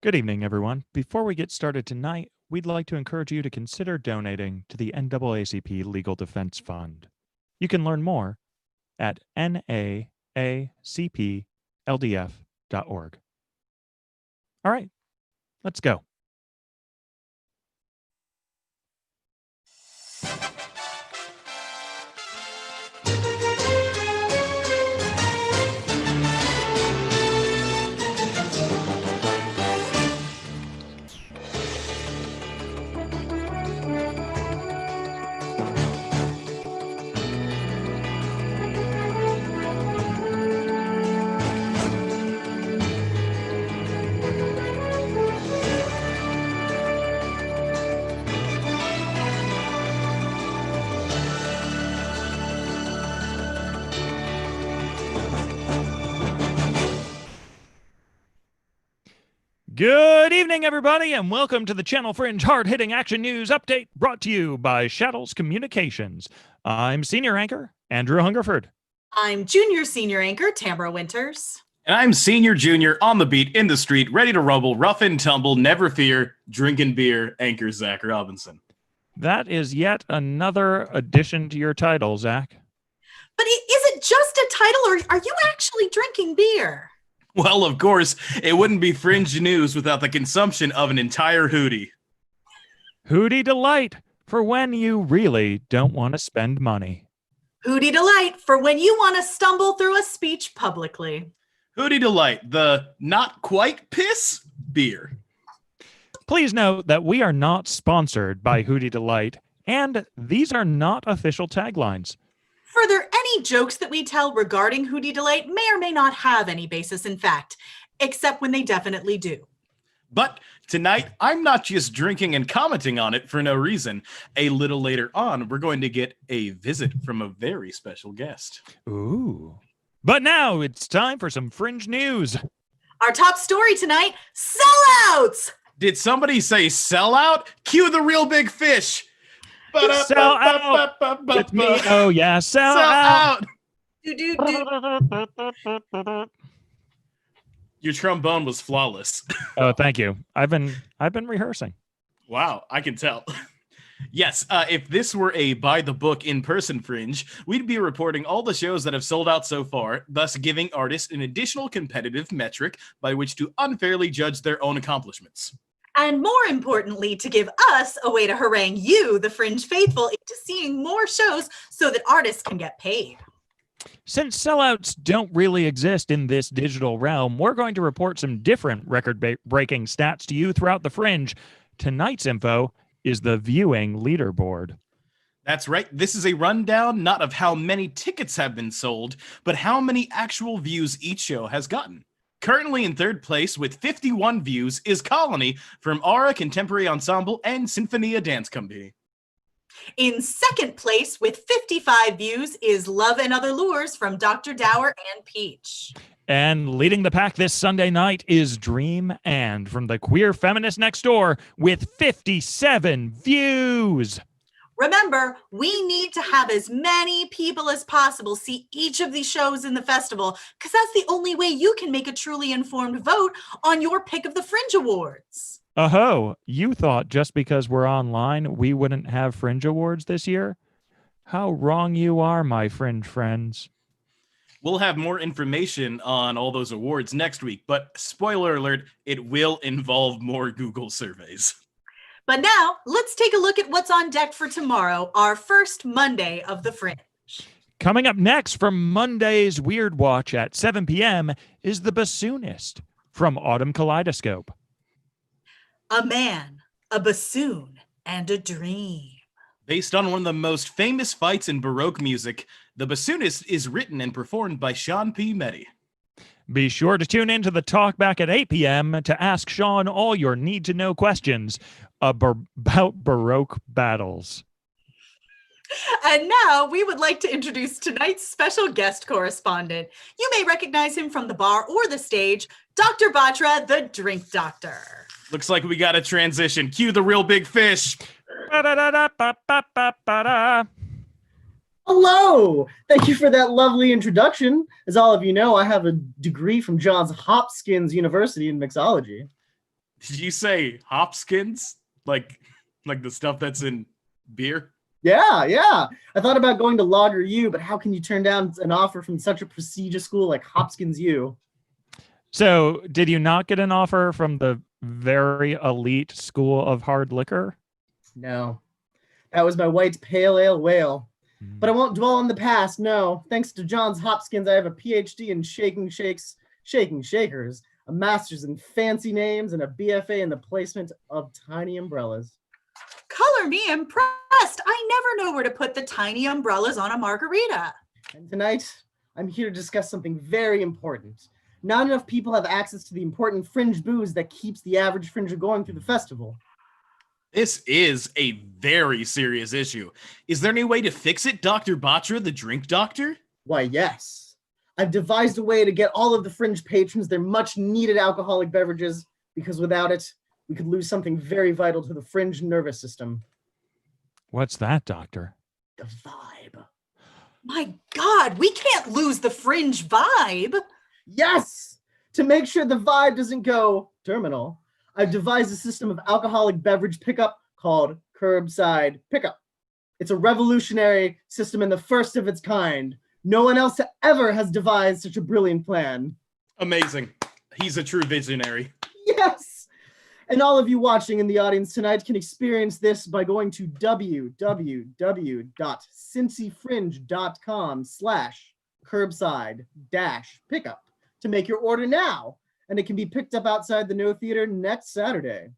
Good evening, everyone. Before we get started tonight, we'd like to encourage you to consider donating to the NAACP Legal Defense Fund. You can learn more at naacpldf.org. All right, let's go. Good evening, everybody, and welcome to the Channel Fringe hard-hitting action news update brought to you by Shattles Communications. I'm senior anchor Andrew Hungerford. I'm junior senior anchor Tamara Winters. And I'm senior junior on the beat, in the street, ready to rumble, rough and tumble, never fear, drinking beer, anchor Zach Robinson. That is yet another addition to your title, Zach. But is it just a title, or are you actually drinking beer? Well, of course, it wouldn't be Fringe news without the consumption of an entire hootie. Hootie Delight, for when you really don't want to spend money. Hootie Delight, for when you want to stumble through a speech publicly. Hootie Delight, the not quite piss beer. Please note that we are not sponsored by Hootie Delight, and these are not official taglines. Further, any jokes that we tell regarding Hootie Delight may or may not have any basis in fact, except when they definitely do. But tonight, I'm not just drinking and commenting on it for no reason. A little later on, we're going to get a visit from a very special guest. Ooh. But now it's time for some Fringe news. Our top story tonight, sellouts! Did somebody say sellout? Cue the real big fish. Sell out with me. Oh yeah, sell out. Your trombone was flawless. Oh, thank you. I've been rehearsing. Wow, I can tell. Yes, if this were a by-the-book in-person Fringe, we'd be reporting all the shows that have sold out so far, thus giving artists an additional competitive metric by which to unfairly judge their own accomplishments. And more importantly, to give us a way to harangue you, the Fringe faithful, into seeing more shows so that artists can get paid. Since sellouts don't really exist in this digital realm, we're going to report some different record-breaking stats to you throughout the Fringe. Tonight's info is the viewing leaderboard. That's right. This is a rundown not of how many tickets have been sold, but how many actual views each show has gotten. Currently in third place with 51 views is Colony from Aura Contemporary Ensemble and Sinfonia Dance Company. In second place with 55 views is Love and Other Lures from Dr. Dower and Peach. And leading the pack this Sunday night is Dream and from the Queer Feminist Next Door with 57 views. Remember, we need to have as many people as possible see each of these shows in the festival, because that's the only way you can make a truly informed vote on your pick of the Fringe Awards. Oh, you thought just because we're online, we wouldn't have Fringe Awards this year? How wrong you are, my Fringe friends. We'll have more information on all those awards next week, but spoiler alert, it will involve more Google surveys. But now, let's take a look at what's on deck for tomorrow, our first Monday of the Fringe. Coming up next from Monday's Weird Watch at 7 p.m. is The Bassoonist from Autumn Kaleidoscope. A man, a bassoon, and a dream. Based on one of the most famous fights in Baroque music, The Bassoonist is written and performed by Sean P. Meddy. Be sure to tune in to the talk back at 8 p.m. to ask Sean all your need-to-know questions about Baroque battles. And now we would like to introduce tonight's special guest correspondent. You may recognize him from the bar or the stage, Dr. Batra, the Drink Doctor. Looks like we got a transition. Cue the real big fish. Hello! Thank you for that lovely introduction. As all of you know, I have a degree from Johns Hopkins University in mixology. Did you say Hopkins? Like the stuff that's in beer? Yeah. I thought about going to Lager U, but how can you turn down an offer from such a prestigious school like Hopkins U? So, did you not get an offer from the very elite school of hard liquor? No, that was my white pale ale whale. But I won't dwell on the past, no. Thanks to Johns Hopkins, I have a PhD in shaking shakers, a master's in fancy names, and a BFA in the placement of tiny umbrellas. Color me impressed. I never know where to put the tiny umbrellas on a margarita. And tonight, I'm here to discuss something very important. Not enough people have access to the important fringe booze that keeps the average fringer going through the festival. This is a very serious issue. Is there any way to fix it, Dr. Batra, the drink doctor? Why, yes. I've devised a way to get all of the fringe patrons their much needed alcoholic beverages, because without it, we could lose something very vital to the fringe nervous system. What's that, Doctor? The vibe. My God, we can't lose the fringe vibe. Yes! To make sure the vibe doesn't go terminal, I've devised a system of alcoholic beverage pickup called curbside pickup. It's a revolutionary system and the first of its kind. No one else ever has devised such a brilliant plan. Amazing. He's a true visionary. Yes! And all of you watching in the audience tonight can experience this by going to www.cincyfringe.com/curbside-pickup to make your order now. And it can be picked up outside the No Theater next Saturday.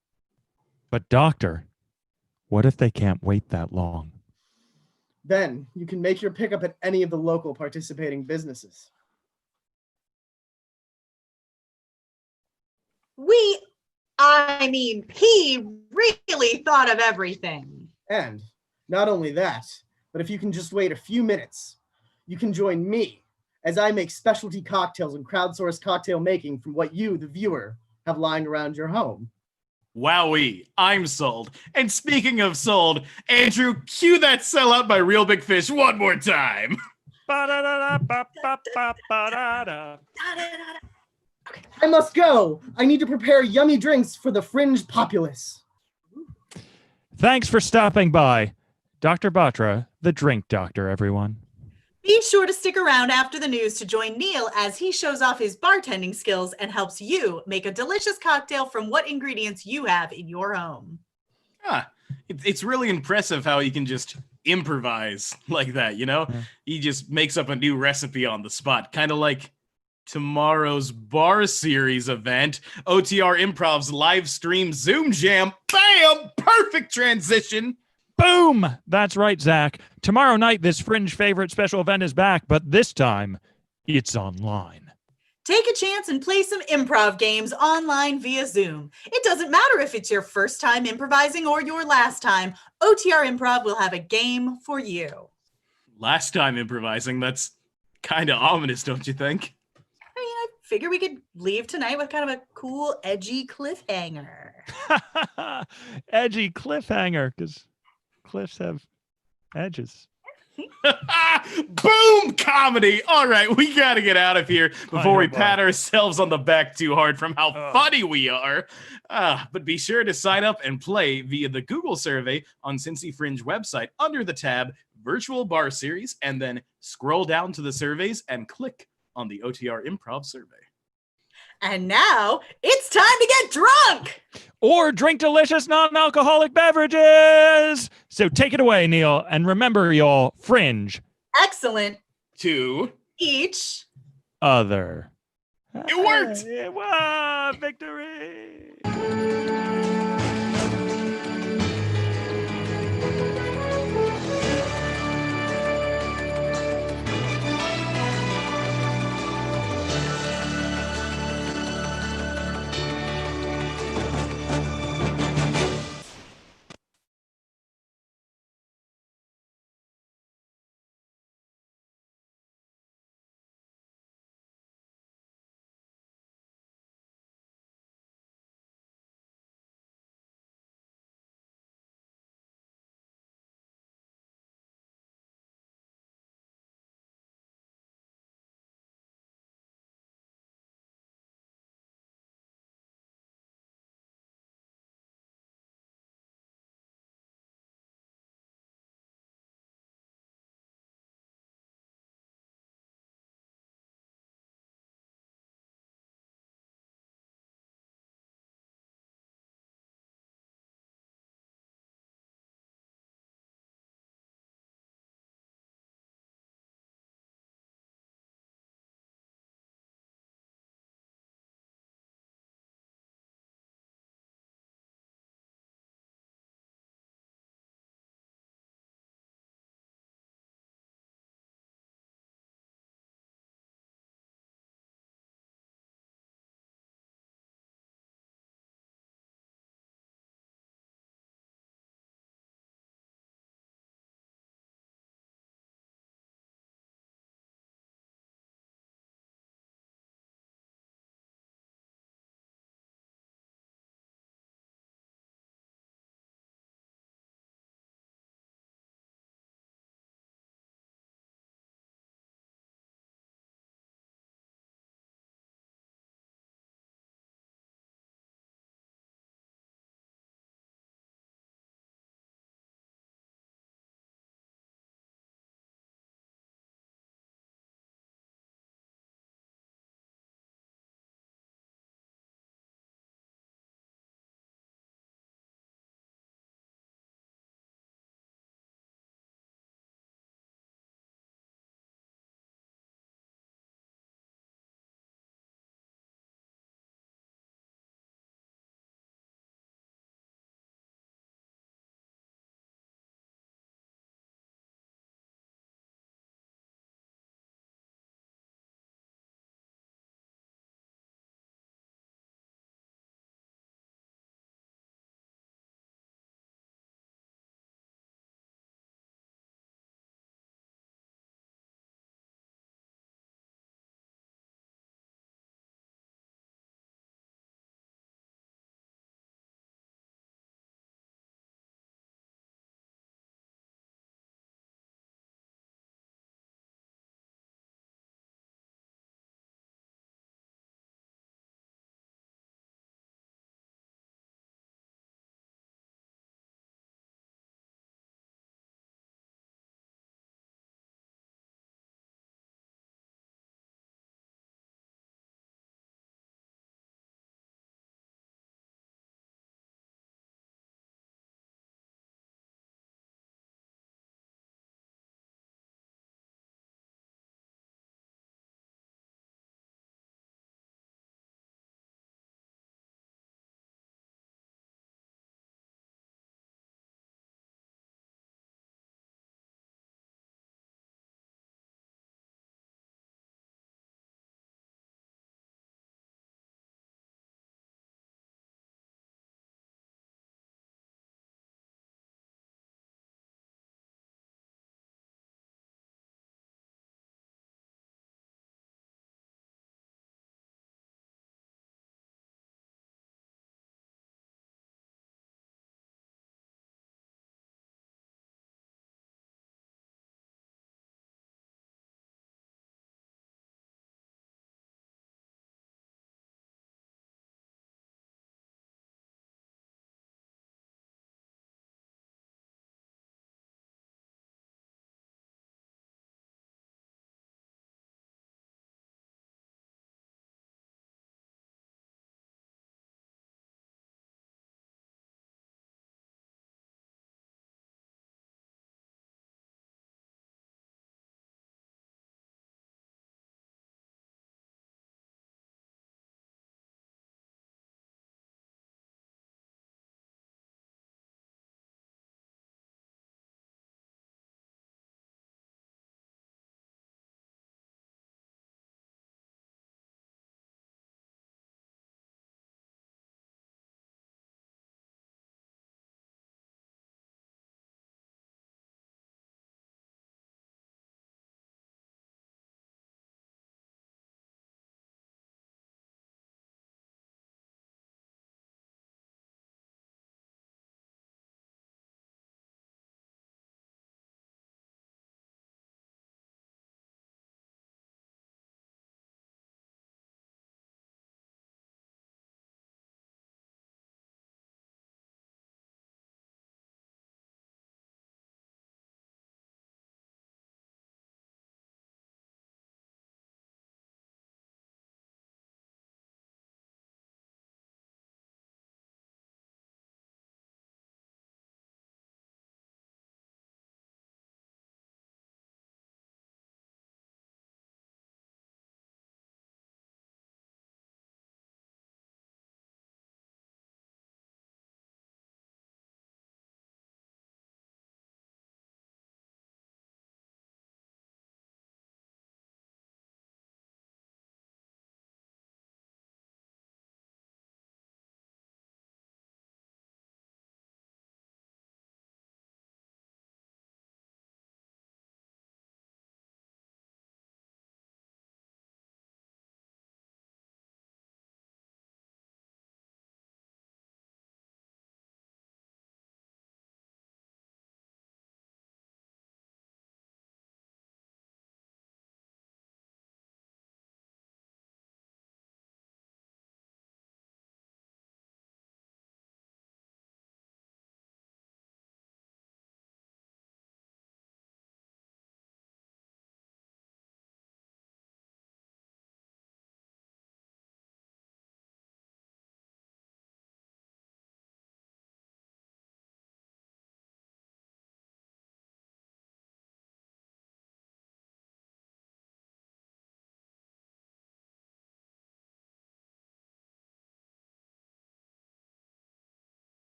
But Doctor, what if they can't wait that long? Then you can make your pickup at any of the local participating businesses. He really thought of everything. And not only that, but if you can just wait a few minutes, you can join me as I make specialty cocktails and crowdsource cocktail making from what you, the viewer, have lying around your home. Wowee, I'm sold. And speaking of sold, Andrew, cue that sellout by Real Big Fish one more time. Ba-da-da-da-ba-ba-ba-da-da. I must go. I need to prepare yummy drinks for the fringe populace. Thanks for stopping by. Dr. Batra, the drink doctor, everyone. Be sure to stick around after the news to join Neil as he shows off his bartending skills and helps you make a delicious cocktail from what ingredients you have in your home. It's really impressive how he can just improvise like that, you know? Yeah. He just makes up a new recipe on the spot, kind of like tomorrow's bar series event, OTR Improv's live stream Zoom Jam. Bam! Perfect transition. Boom! That's right, Zach. Tomorrow night, this Fringe favorite special event is back, but this time, it's online. Take a chance and play some improv games online via Zoom. It doesn't matter if it's your first time improvising or your last time, OTR Improv will have a game for you. Last time improvising, that's kind of ominous, don't you think? I figure we could leave tonight with kind of a cool, edgy cliffhanger. Edgy cliffhanger, because cliffs have edges. Boom! Comedy! All right, we gotta get out of here before we Bye. pat ourselves on the back too hard from how funny we are. But be sure to sign up and play via the Google survey on Cincy Fringe website under the tab Virtual Bar Series, and then scroll down to the surveys and click on the OTR Improv survey. And now it's time to get drunk. Or drink delicious non-alcoholic beverages. So take it away, Neil. And remember, y'all, Fringe. Excellent. 2. Each. Other. It worked! Wow, victory!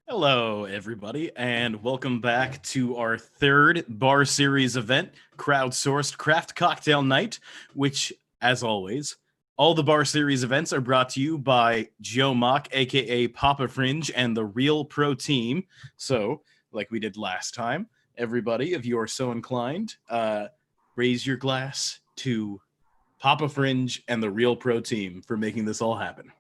Hello, everybody, and welcome back to our third Bar Series event, Crowdsourced Craft Cocktail Night, which, as always, all the Bar Series events are brought to you by Joe Mock, aka Papa Fringe, and the Real Pro Team. So, like we did last time, everybody, if you are so inclined, raise your glass to Papa Fringe and the Real Pro Team for making this all happen.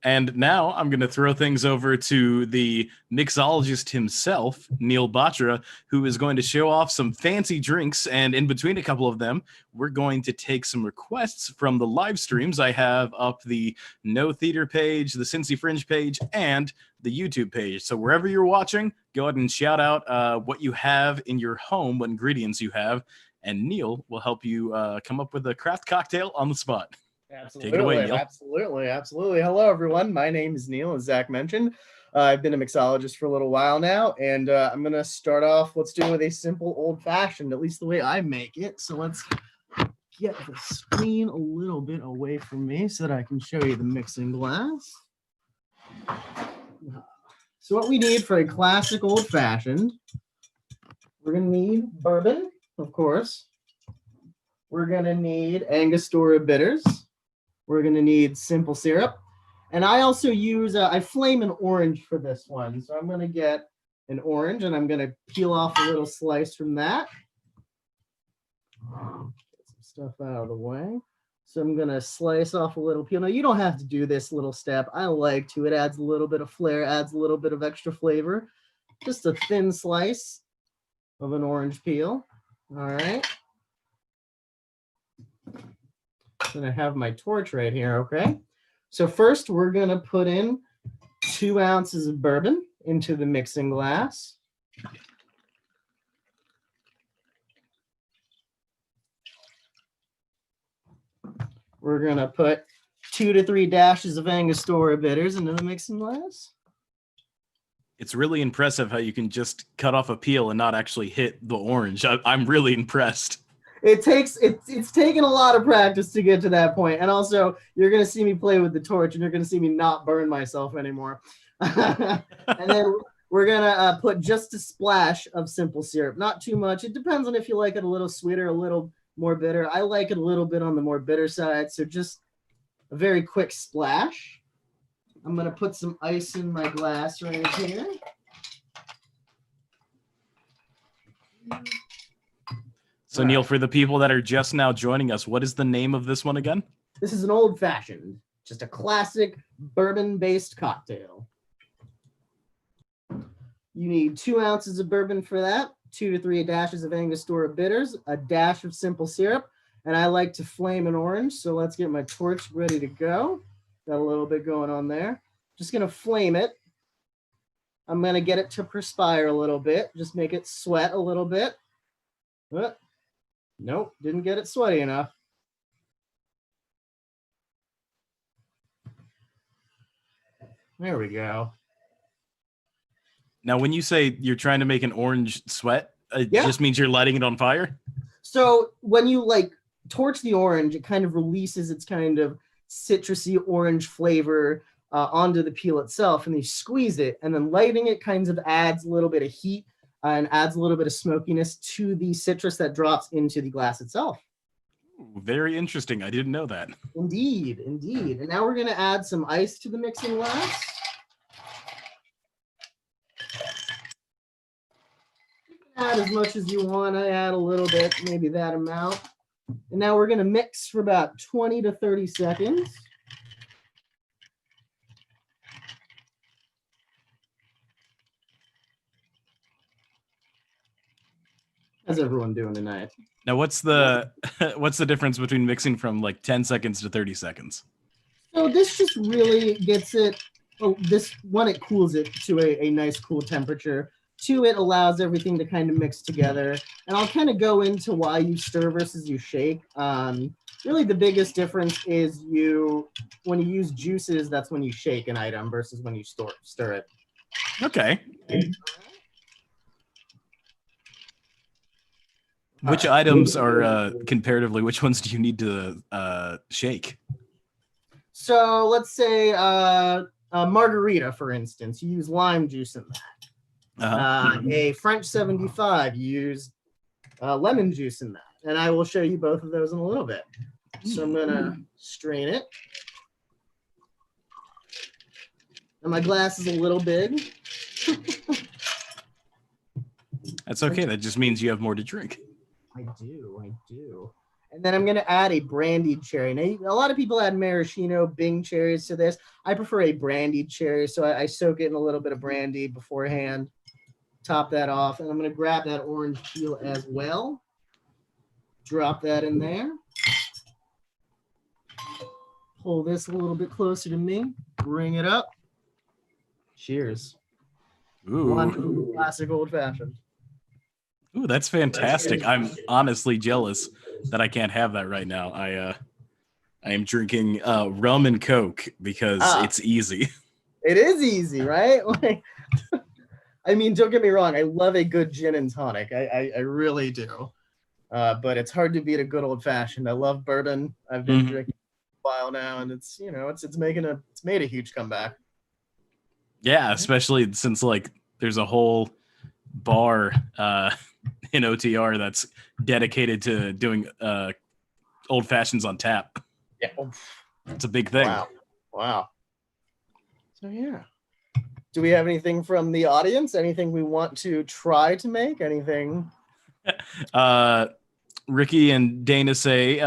And now I'm going to throw things over to the mixologist himself, Neil Batra, who is going to show off some fancy drinks. And in between a couple of them, we're going to take some requests from the live streams. I have up the No Theater page, the Cincy Fringe page, and the YouTube page. So wherever you're watching, go ahead and shout out what you have in your home, what ingredients you have, and Neil will help you come up with a craft cocktail on the spot. Absolutely. Take it away, Neil. Absolutely. Hello, everyone. My name is Neil, as Zach mentioned. I've been a mixologist for a little while now, and I'm going to start off, let's do with a simple old-fashioned, at least the way I make it. So let's get the screen a little bit away from me so that I can show you the mixing glass. So what we need for a classic old-fashioned, we're going to need bourbon, of course. We're going to need Angostura bitters. We're going to need simple syrup. And I also use, I flame an orange for this one. So I'm going to get an orange and I'm going to peel off a little slice from that. Get some stuff out of the way. So I'm going to slice off a little peel. Now, you don't have to do this little step. I like to. It adds a little bit of flair, adds a little bit of extra flavor. Just a thin slice of an orange peel. All right. And I have my torch right here, okay? So first, we're going to put in 2 ounces of bourbon into the mixing glass. We're going to put 2 to 3 dashes of Angostura bitters into the mixing glass. It's really impressive how you can just cut off a peel and not actually hit the orange. I'm really impressed. It's taken a lot of practice to get to that point. And also, you're going to see me play with the torch and you're going to see me not burn myself anymore. And then we're going to put just a splash of simple syrup. Not too much. It depends on if you like it a little sweeter, a little more bitter. I like it a little bit on the more bitter side. So just a very quick splash. I'm going to put some ice in my glass right here. So, Neil, for the people that are just now joining us, what is the name of this one again? This is an old-fashioned, just a classic bourbon-based cocktail. You need 2 ounces of bourbon for that, 2 to 3 dashes of Angostura bitters, a dash of simple syrup, and I like to flame an orange, so let's get my torch ready to go. Got a little bit going on there. Just going to flame it. I'm going to get it to perspire a little bit, just make it sweat a little bit. Nope, didn't get it sweaty enough. There we go. Now, when you say you're trying to make an orange sweat, it just means you're lighting it on fire? So when you torch the orange, it kind of releases its kind of citrusy orange flavor onto the peel itself, and you squeeze it, and then lighting it kind of adds a little bit of heat and adds a little bit of smokiness to the citrus that drops into the glass itself. Ooh, very interesting. I didn't know that. Indeed. And now we're going to add some ice to the mixing glass. You can add as much as you want. I add a little bit, maybe that amount. And now we're going to mix for about 20 to 30 seconds. How's everyone doing tonight? Now, what's the difference between mixing from 10 seconds to 30 seconds? So this just really gets it, it cools it to a nice cool temperature. 2, it allows everything to kind of mix together. And I'll kind of go into why you stir versus you shake. Really the biggest difference is when you use juices, that's when you shake an item versus when you stir it. Okay. Which items are comparatively? Which ones do you need to shake? So let's say a margarita, for instance, you use lime juice in that. A French 75, you use lemon juice in that. And I will show you both of those in a little bit. So I'm gonna strain it. And my glass is a little big. That's okay. That just means you have more to drink. I do. And then I'm going to add a brandied cherry. Now, a lot of people add maraschino, Bing cherries to this. I prefer a brandied cherry, so I soak it in a little bit of brandy beforehand. Top that off, and I'm going to grab that orange peel as well. Drop that in there. Pull this a little bit closer to me. Bring it up. Cheers. Ooh. One classic old-fashioned. Ooh, that's fantastic. I'm honestly jealous that I can't have that right now. I am drinking rum and Coke because it's easy. It is easy, right? Like, I mean, don't get me wrong. I love a good gin and tonic. I really do. But it's hard to beat a good old fashioned. I love bourbon. I've been drinking for a while now, and it's made a huge comeback. Yeah, especially since like there's a whole bar in OTR that's dedicated to doing old fashions on tap. Yeah, it's a big thing. Wow. So yeah, do we have anything from the audience? Anything we want to try to make? Anything? Ricky and Dana say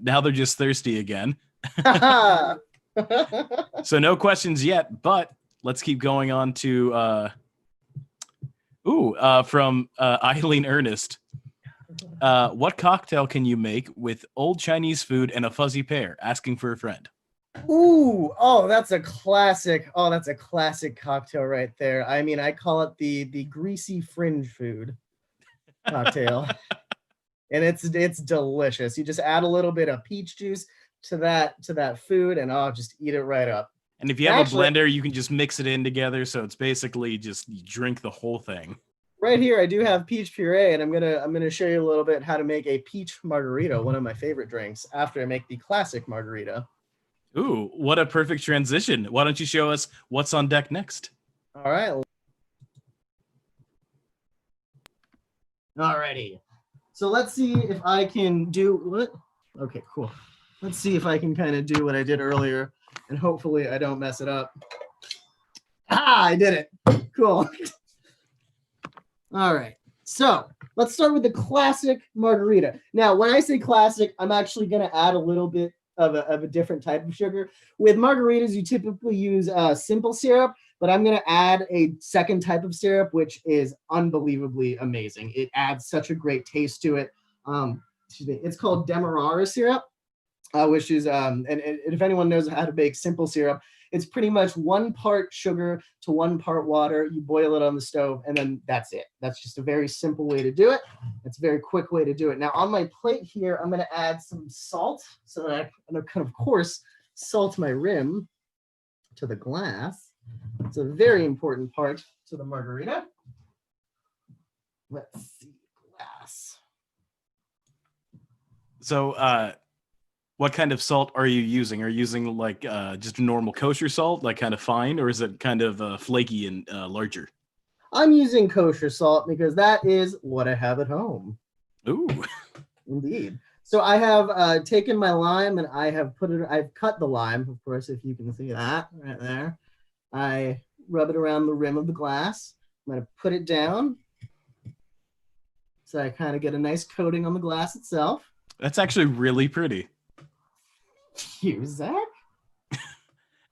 now they're just thirsty again. So no questions yet, but let's keep going on to from Eileen Ernest. What cocktail can you make with old Chinese food and a fuzzy pear? Asking for a friend. Ooh, that's a classic. Oh, that's a classic cocktail right there. I mean, I call it the greasy fringe food cocktail. And it's delicious. You just add a little bit of peach juice to that food, and just eat it right up. And if you have a blender, you can just mix it in together. So it's basically just you drink the whole thing. Right here, I do have peach puree, and I'm gonna show you a little bit how to make a peach margarita, one of my favorite drinks, after I make the classic margarita. Ooh, what a perfect transition. Why don't you show us what's on deck next? All right. Alrighty. So let's see if I can do what? Okay, cool. Let's see if I can kind of do what I did earlier, and hopefully I don't mess it up. I did it. Cool. All right. So let's start with the classic margarita. Now, when I say classic, I'm actually going to add a little bit of a different type of sugar. With margaritas, you typically use simple syrup, but I'm going to add a second type of syrup, which is unbelievably amazing. It adds such a great taste to it. It's called Demerara syrup, which is, and if anyone knows how to make simple syrup, it's pretty much 1 part sugar to 1 part water. You boil it on the stove, and then that's it. That's just a very simple way to do it. It's a very quick way to do it. Now, on my plate here, I'm going to add some salt so that I can, of course, salt my rim to the glass. It's a very important part to the margarita. Let's see, glass. So, what kind of salt are you using? Are you using like just normal kosher salt, like kind of fine, or is it kind of flaky and larger? I'm using kosher salt because that is what I have at home. Ooh. Indeed. So I have taken my lime and I've cut the lime, of course, if you can see that right there. I rub it around the rim of the glass. I'm going to put it down so I kind of get a nice coating on the glass itself. That's actually really pretty. You, Zach?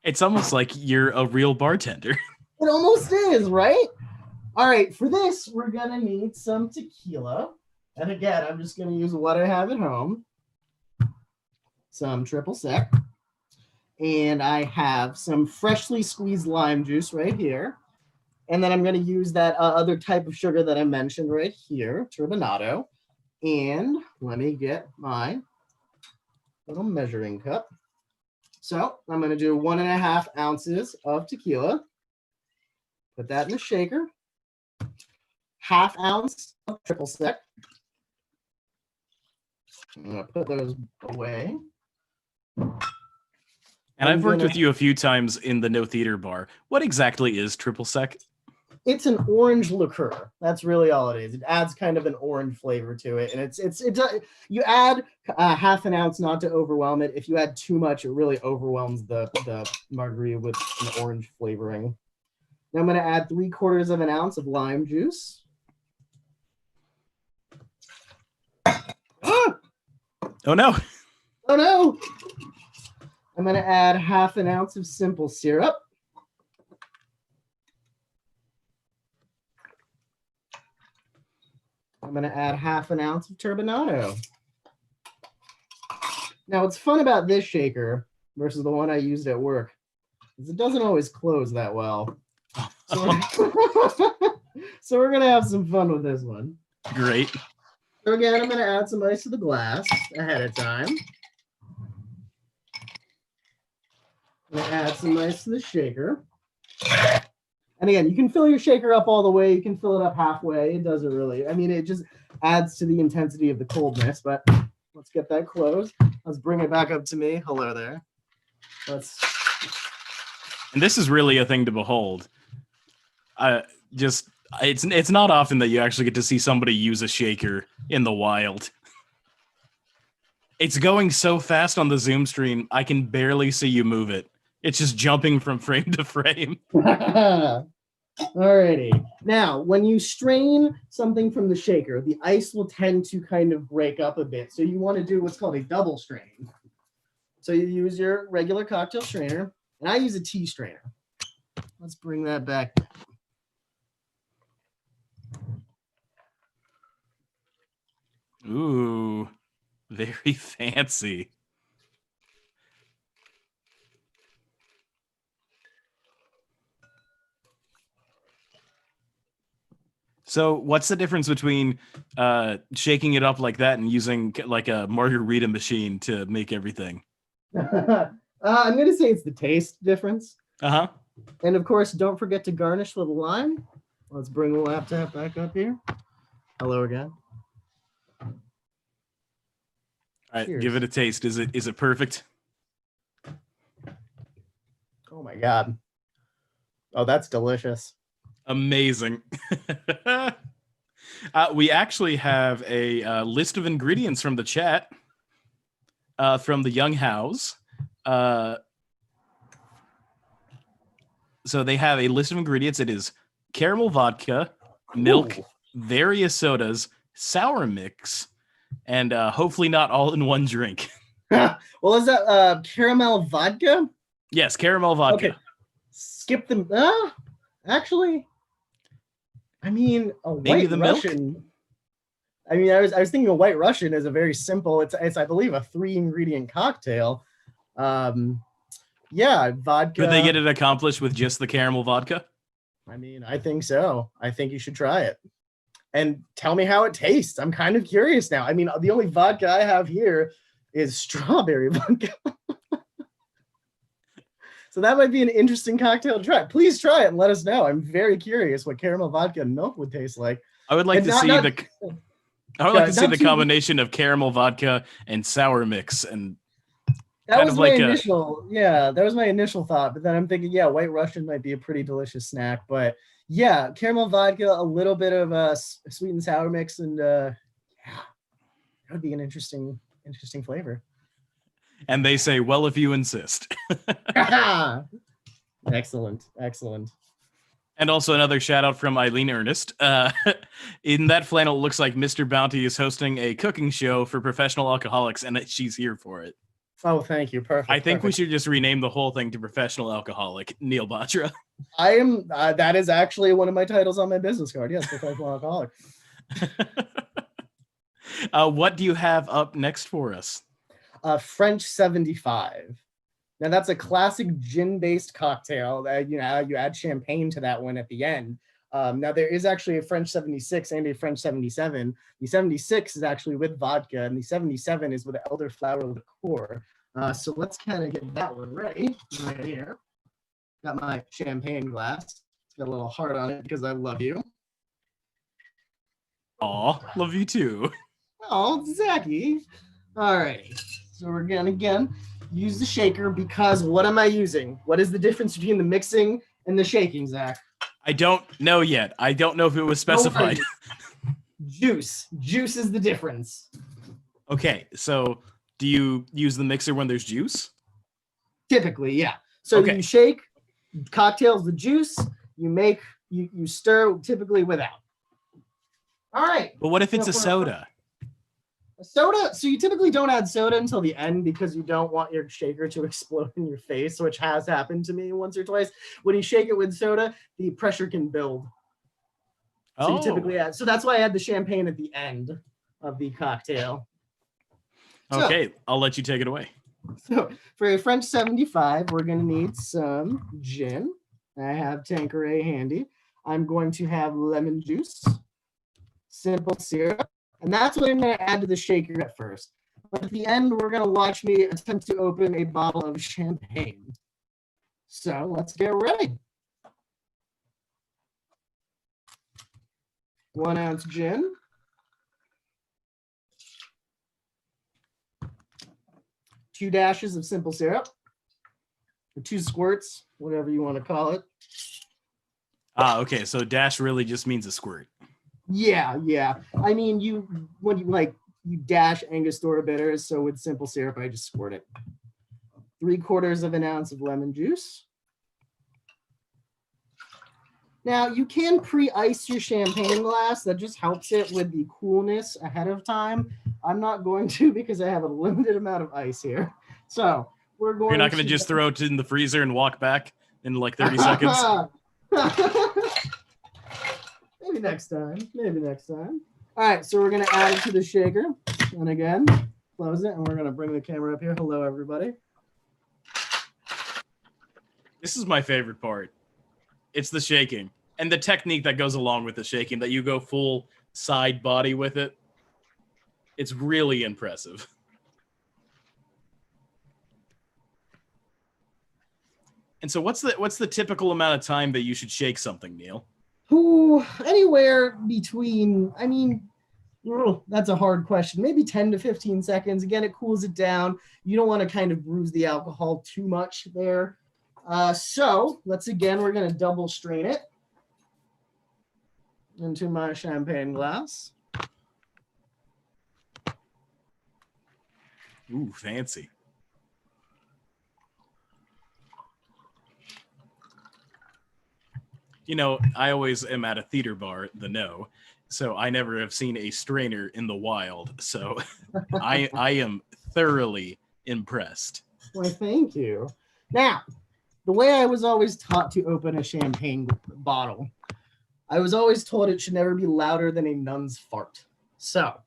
It's almost like you're a real bartender. It almost is, right? All right, for this, we're going to need some tequila. And again, I'm just going to use what I have at home. Some triple sec. And I have some freshly squeezed lime juice right here. And then I'm going to use that other type of sugar that I mentioned right here, turbinado. And let me get my little measuring cup. So I'm going to do 1.5 ounces of tequila. Put that in the shaker. 1/2 ounce of triple sec. I'm gonna put those away. And I've worked with you a few times in the No Theater bar. What exactly is triple sec? It's an orange liqueur. That's really all it is. It adds kind of an orange flavor to it, and it's you add half an ounce not to overwhelm it. If you add too much, it really overwhelms the margarita with an orange flavoring. Now I'm going to add 3/4 of an ounce of lime juice. Oh no! Oh no! I'm going to add half an ounce of simple syrup. I'm going to add half an ounce of turbinado. Now, what's fun about this shaker versus the one I used at work is it doesn't always close that well. So, so we're going to have some fun with this one. Great. So again, I'm going to add some ice to the glass ahead of time. I'm going to add some ice to the shaker. And again, you can fill your shaker up all the way. You can fill it up halfway. It doesn't really, I mean, it just adds to the intensity of the coldness, but let's get that closed. Let's bring it back up to me. Hello there. And this is really a thing to behold. It's not often that you actually get to see somebody use a shaker in the wild. It's going so fast on the Zoom stream, I can barely see you move it. It's just jumping from frame to frame. Alrighty. Now, when you strain something from the shaker, the ice will tend to kind of break up a bit. So you want to do what's called a double strain. So you use your regular cocktail strainer, and I use a tea strainer. Let's bring that back. Ooh, very fancy. So what's the difference between shaking it up like that and using like a margarita machine to make everything? I'm going to say it's the taste difference. Uh-huh. And of course, don't forget to garnish with a lime. Let's bring the laptop back up here. Hello again. All right, Cheers. give it a taste. Is it perfect? Oh my God. Oh, that's delicious. Amazing. We actually have a list of ingredients from the chat from the Young House. So they have a list of ingredients. It is caramel vodka, milk, various sodas, sour mix, and hopefully not all in one drink. Well, is that caramel vodka? Yes, caramel vodka. Okay. Skip them. Actually, I mean, Maybe white the Russian. milk? I mean, I was thinking a white Russian is a very simple. It's I believe a 3-ingredient cocktail. Yeah, vodka. Could they get it accomplished with just the caramel vodka? I mean, I think so. I think you should try it. And tell me how it tastes. I'm kind of curious now. I mean, the only vodka I have here is strawberry vodka. So that might be an interesting cocktail to try. Please try it and let us know. I'm very curious what caramel vodka and milk would taste like. I would like to see the combination of caramel vodka and sour mix, and that was my initial, that was my initial thought. But then I'm thinking, yeah, white Russian might be a pretty delicious snack. But yeah, caramel vodka, a little bit of a sweet and sour mix, and yeah, that would be an interesting flavor. And they say, well, if you insist. Excellent. And also another shout out from Eileen Ernest. In that flannel, it looks like Mr. Bounty is hosting a cooking show for professional alcoholics, and she's here for it. Oh, thank you. Perfect. I think we should just rename the whole thing to Professional Alcoholic, Neil Batra. I am. That is actually one of my titles on my business card. Yes, Professional Alcoholic. What do you have up next for us? French 75. Now that's a classic gin-based cocktail that you add champagne to that one at the end. Now there is actually a French 76 and a French 77. The 76 is actually with vodka, and the 77 is with elderflower liqueur. So let's kind of get that one ready right here. Got my champagne glass. It's got a little heart on it because I love you. Aw, love you too. Oh, Zachy. All right. So we're gonna again use the shaker because what am I using? What is the difference between the mixing and the shaking, Zach? I don't know yet. I don't know if it was specified. Juice. Juice is the difference. Okay, so do you use the mixer when there's juice? Typically, yeah. So Okay. you shake cocktails with juice. You stir typically without. All right. But what if it's a soda? A soda, so you typically don't add soda until the end because you don't want your shaker to explode in your face, which has happened to me once or twice. When you shake it with soda, the pressure can build. So you typically add, so that's why I add the champagne at the end of the cocktail. Okay, I'll let you take it away. So for a French 75, we're going to need some gin. I have Tanqueray handy. I'm going to have lemon juice, simple syrup, and that's what I'm going to add to the shaker at first. But at the end, we're going to watch me attempt to open a bottle of champagne. So let's get ready. 1 ounce gin. 2 dashes of simple syrup. Or 2 squirts, whatever you want to call it. Okay, so dash really just means a squirt. Yeah. I mean, you dash Angostura bitters, so with simple syrup, I just squirt it. 3/4 of an ounce of lemon juice. Now, you can pre-ice your champagne glass. That just helps it with the coolness ahead of time. I'm not going to because I have a limited amount of ice here. So we're going. You're not going to just throw it in the freezer and walk back in like 30 seconds? Maybe next time. All right, so we're going to add it to the shaker. And again, close it, and we're going to bring the camera up here. Hello, everybody. This is my favorite part. It's the shaking and the technique that goes along with the shaking, that you go full side body with it. It's really impressive. And so what's the typical amount of time that you should shake something, Neil? Anywhere between, that's a hard question. Maybe 10 to 15 seconds. Again, it cools it down. You don't want to kind of bruise the alcohol too much there. So we're going to double strain it into my champagne glass. Ooh, fancy. You know, I always am at a theater bar, so I never have seen a strainer in the wild. So I am thoroughly impressed. Why, thank you. Now, the way I was always taught to open a champagne bottle, I was always told it should never be louder than a nun's fart. So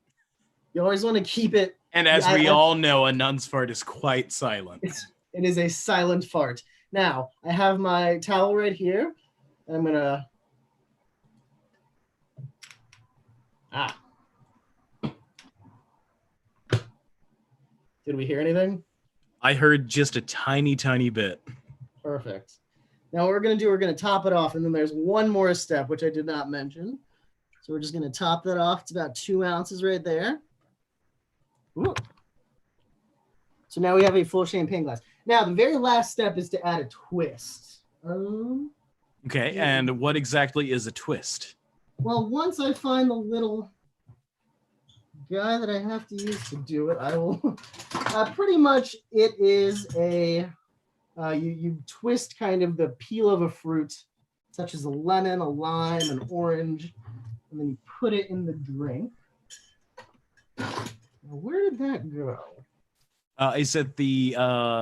you always want to keep it. And as we all know, a nun's fart is quite silent. It is a silent fart. Now, I have my towel right here. I'm going to... Did we hear anything? I heard just a tiny, tiny bit. Perfect. Now what we're going to top it off, and then there's one more step, which I did not mention. So we're just going to top that off. It's about 2 ounces right there. Ooh. So now we have a full champagne glass. Now, the very last step is to add a twist. Okay, and what exactly is a twist? Well, once I find the little guy that I have to use to do it, I will... pretty much it is a... you twist kind of the peel of a fruit, such as a lemon, a lime, an orange, and then you put it in the drink. Now, where did that go? Is it the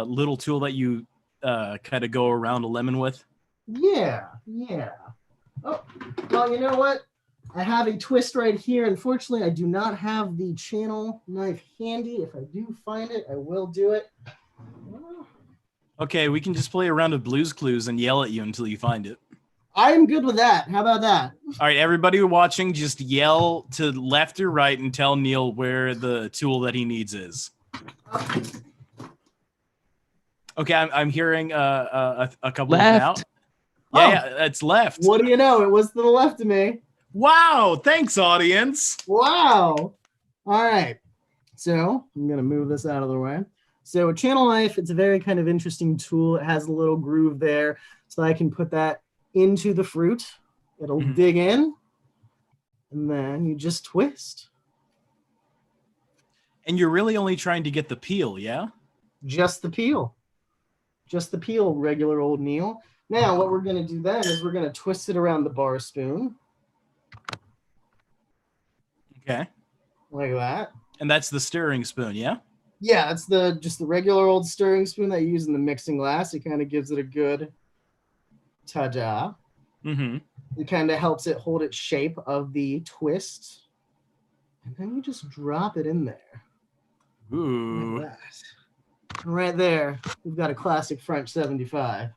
little tool that you kind of go around a lemon with? Yeah. Oh, well, you know what? I have a twist right here. Unfortunately, I do not have the channel knife handy. If I do find it, I will do it. Okay, we can just play a round of Blue's Clues and yell at you until you find it. I'm good with that. How about that? All right, everybody watching, just yell to left or right and tell Neil where the tool that he needs is. Okay, I'm hearing a couple Left. of now. Yeah, it's left. What do you know? It was to the left of me. Wow, thanks, audience. Wow. All right. So I'm going to move this out of the way. So a channel knife, it's a very kind of interesting tool. It has a little groove there, so I can put that into the fruit. It'll dig in, and then you just twist. And you're really only trying to get the peel, yeah? Just the peel. Just the peel, regular old Neil. Now, what we're going to do then is we're going to twist it around the bar spoon. Okay. Like that. And that's the stirring spoon, yeah? Yeah, it's just the regular old stirring spoon that you use in the mixing glass. It kind of gives it a good ta-da. Mm-hmm. It kind of helps it hold its shape of the twist. And then you just drop it in there. Ooh. Like that. Right there, we've got a classic French 75.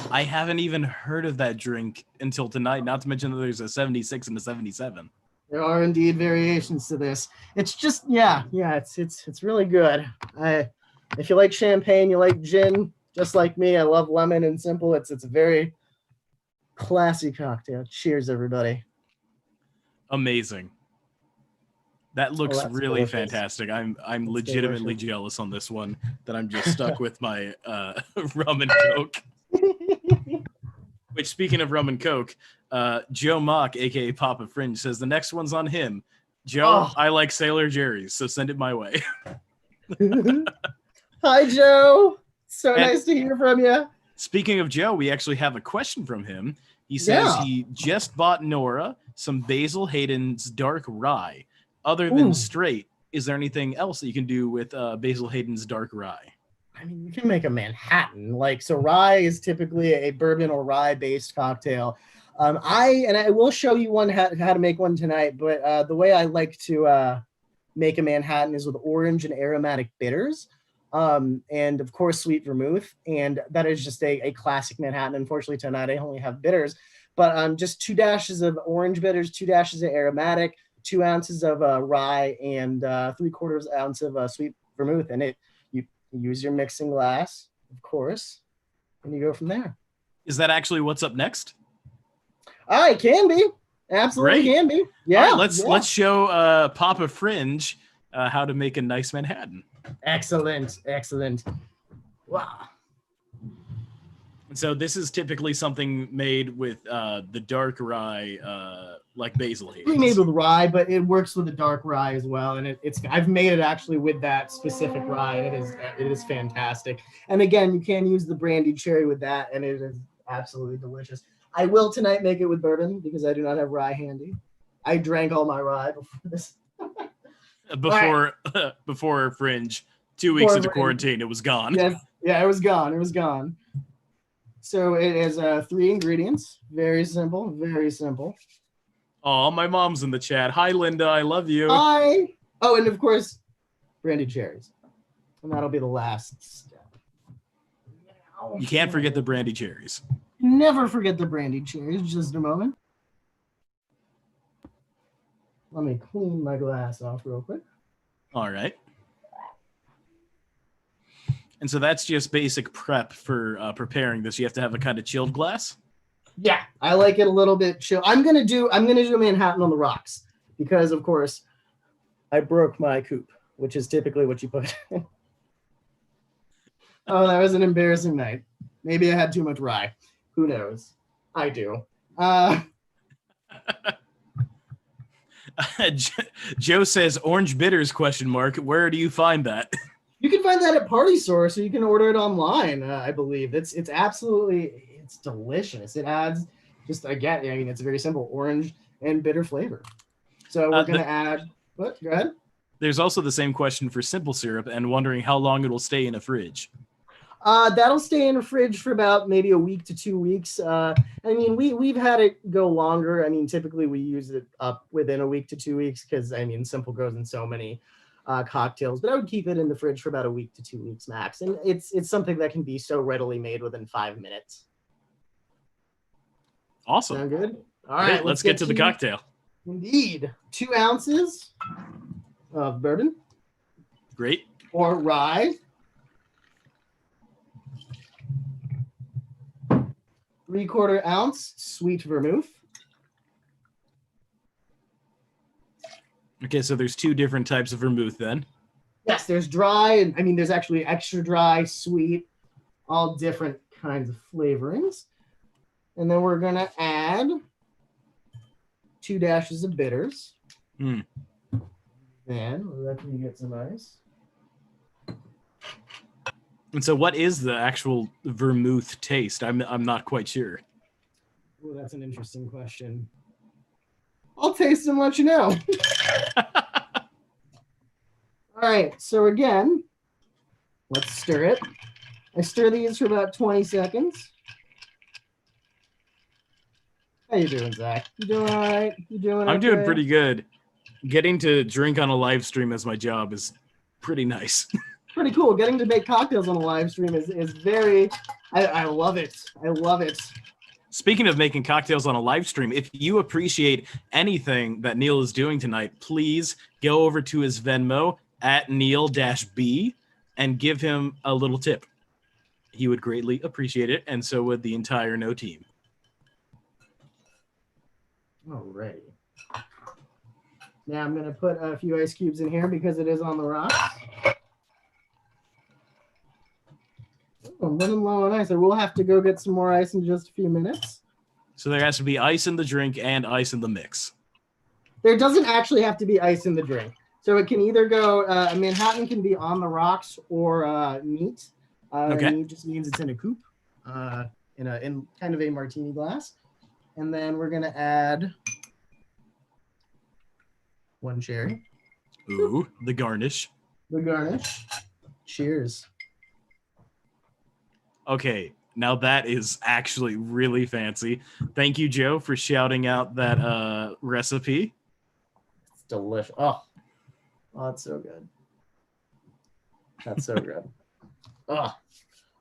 I haven't even heard of that drink until tonight, not to mention that there's a 76 and a 77. There are indeed variations to this. It's just, it's really good. If you like champagne, you like gin, just like me, I love lemon and simple. It's a very classy cocktail. Cheers, everybody. Amazing. That looks really delicious. Fantastic. I'm legitimately jealous on this one that I'm just stuck with my rum and Coke. Which, speaking of rum and Coke, Joe Mock, aka Papa Fringe, says the next one's on him. Joe, I like Sailor Jerry's, so send it my way. Hi, Joe. So nice to hear from you. Speaking of Joe, we actually have a question from him. He says he just bought Nora some Basil Hayden's dark rye. Other than straight, is there anything else that you can do with Basil Hayden's dark rye? I mean, you can make a Manhattan. So rye is typically a bourbon or rye based cocktail. I will show you how to make one tonight, but the way I like to make a Manhattan is with orange and aromatic bitters, and of course sweet vermouth, and that is just a classic Manhattan. Unfortunately tonight I only have bitters, but just 2 dashes of orange bitters, 2 dashes of aromatic, 2 ounces of rye, and 3/4 ounce of sweet vermouth, and you use your mixing glass, of course, and you go from there. Is that actually what's up next? It can be. Absolutely can be. Yeah. All right, let's show Papa Fringe how to make a nice Manhattan. Excellent. Wow. And so this is typically something made with the dark rye, like Basil Hayden's. Made with rye, but it works with the dark rye as well. And I've made it actually with that specific rye, and it is fantastic. And again, you can use the brandied cherry with that, and it is absolutely delicious. I will tonight make it with bourbon because I do not have rye handy. I drank all my rye before this. Before Fringe, 2 weeks into quarantine, it was gone. Yes, yeah, it was gone. So it is 3 ingredients. Very simple, very simple. Oh, my mom's in the chat. Hi, Linda. I love you. Hi. Oh, and of course, brandied cherries. And that'll be the last step. You can't forget the brandy cherries. Never forget the brandied cherries. Just a moment. Let me clean my glass off real quick. All right. And so that's just basic prep for preparing this. You have to have a kind of chilled glass. Yeah, I like it a little bit chill. I'm gonna do a Manhattan on the rocks because, of course, I broke my coupe, which is typically what you put. Oh, that was an embarrassing night. Maybe I had too much rye. Who knows? I do. Joe says orange bitters ? Where do you find that? You can find that at Party Store, so you can order it online. I believe it's delicious. It adds it's very simple, orange and bitter flavor. So we're gonna add. What? Go ahead. There's also the same question for simple syrup, and wondering how long it will stay in a fridge. That'll stay in a fridge for about maybe a week to 2 weeks. I mean, we've had it go longer. I mean, typically we use it up within a week to 2 weeks because simple goes in so many cocktails. But I would keep it in the fridge for about a week to 2 weeks max, and it's something that can be so readily made within 5 minutes. Awesome. Sound good? All right, let's get to the cocktail. Indeed, 2 ounces of bourbon. Great. Or rye. 3/4 ounce sweet vermouth. Okay, so there's 2 different types of vermouth then. Yes, there's dry, and I mean, there's actually extra dry, sweet, all different kinds of flavorings. And then we're going to add 2 dashes of bitters. Mm. Then we'll let me get some ice. And so what is the actual vermouth taste? I'm not quite sure. Oh, that's an interesting question. I'll taste and let you know. All right, so again, let's stir it. I stir these for about 20 seconds. How you doing, Zach? You doing all right? You doing I'm doing okay? pretty good. Getting to drink on a live stream as my job is pretty nice. Pretty cool. Getting to make cocktails on a live stream is very, I love it. I love it. Speaking of making cocktails on a live stream, if you appreciate anything that Neil is doing tonight, please go over to his Venmo at Neil-B and give him a little tip. He would greatly appreciate it, and so would the entire No team. Alrighty. Now I'm going to put a few ice cubes in here because it is on the rocks. Oh, I'm running low on ice. I will have to go get some more ice in just a few minutes. So there has to be ice in the drink and ice in the mix. There doesn't actually have to be ice in the drink. So it can either go, a Manhattan can be on the rocks or neat. Okay. Neat just means it's in a coupe, in kind of a martini glass. And then we're going to add 1 cherry. Ooh, the garnish. The garnish. Cheers. Okay, now that is actually really fancy. Thank you, Joe, for shouting out that recipe. It's delicious. Oh, that's so good. That's so good. Oh.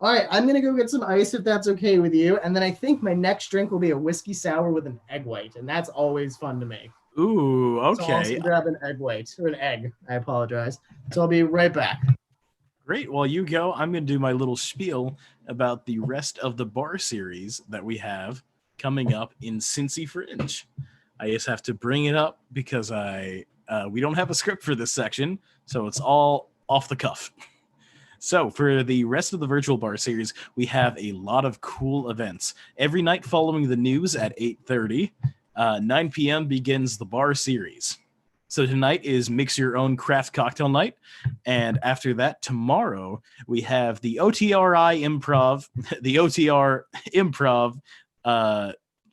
All right, I'm going to go get some ice if that's okay with you. And then I think my next drink will be a whiskey sour with an egg white. And that's always fun to make. Ooh, So I'll okay. also grab an egg white, or an egg. I apologize. So I'll be right back. Great. While you go, I'm going to do my little spiel about the rest of the bar series that we have coming up in Cincy Fringe. I just have to bring it up because we don't have a script for this section, so it's all off the cuff. So for the rest of the virtual bar series, we have a lot of cool events. Every night following the news at 8:30, 9 p.m. begins the bar series. So tonight is Mix Your Own Craft Cocktail Night. And after that, tomorrow, we have the OTRI Improv, the OTR Improv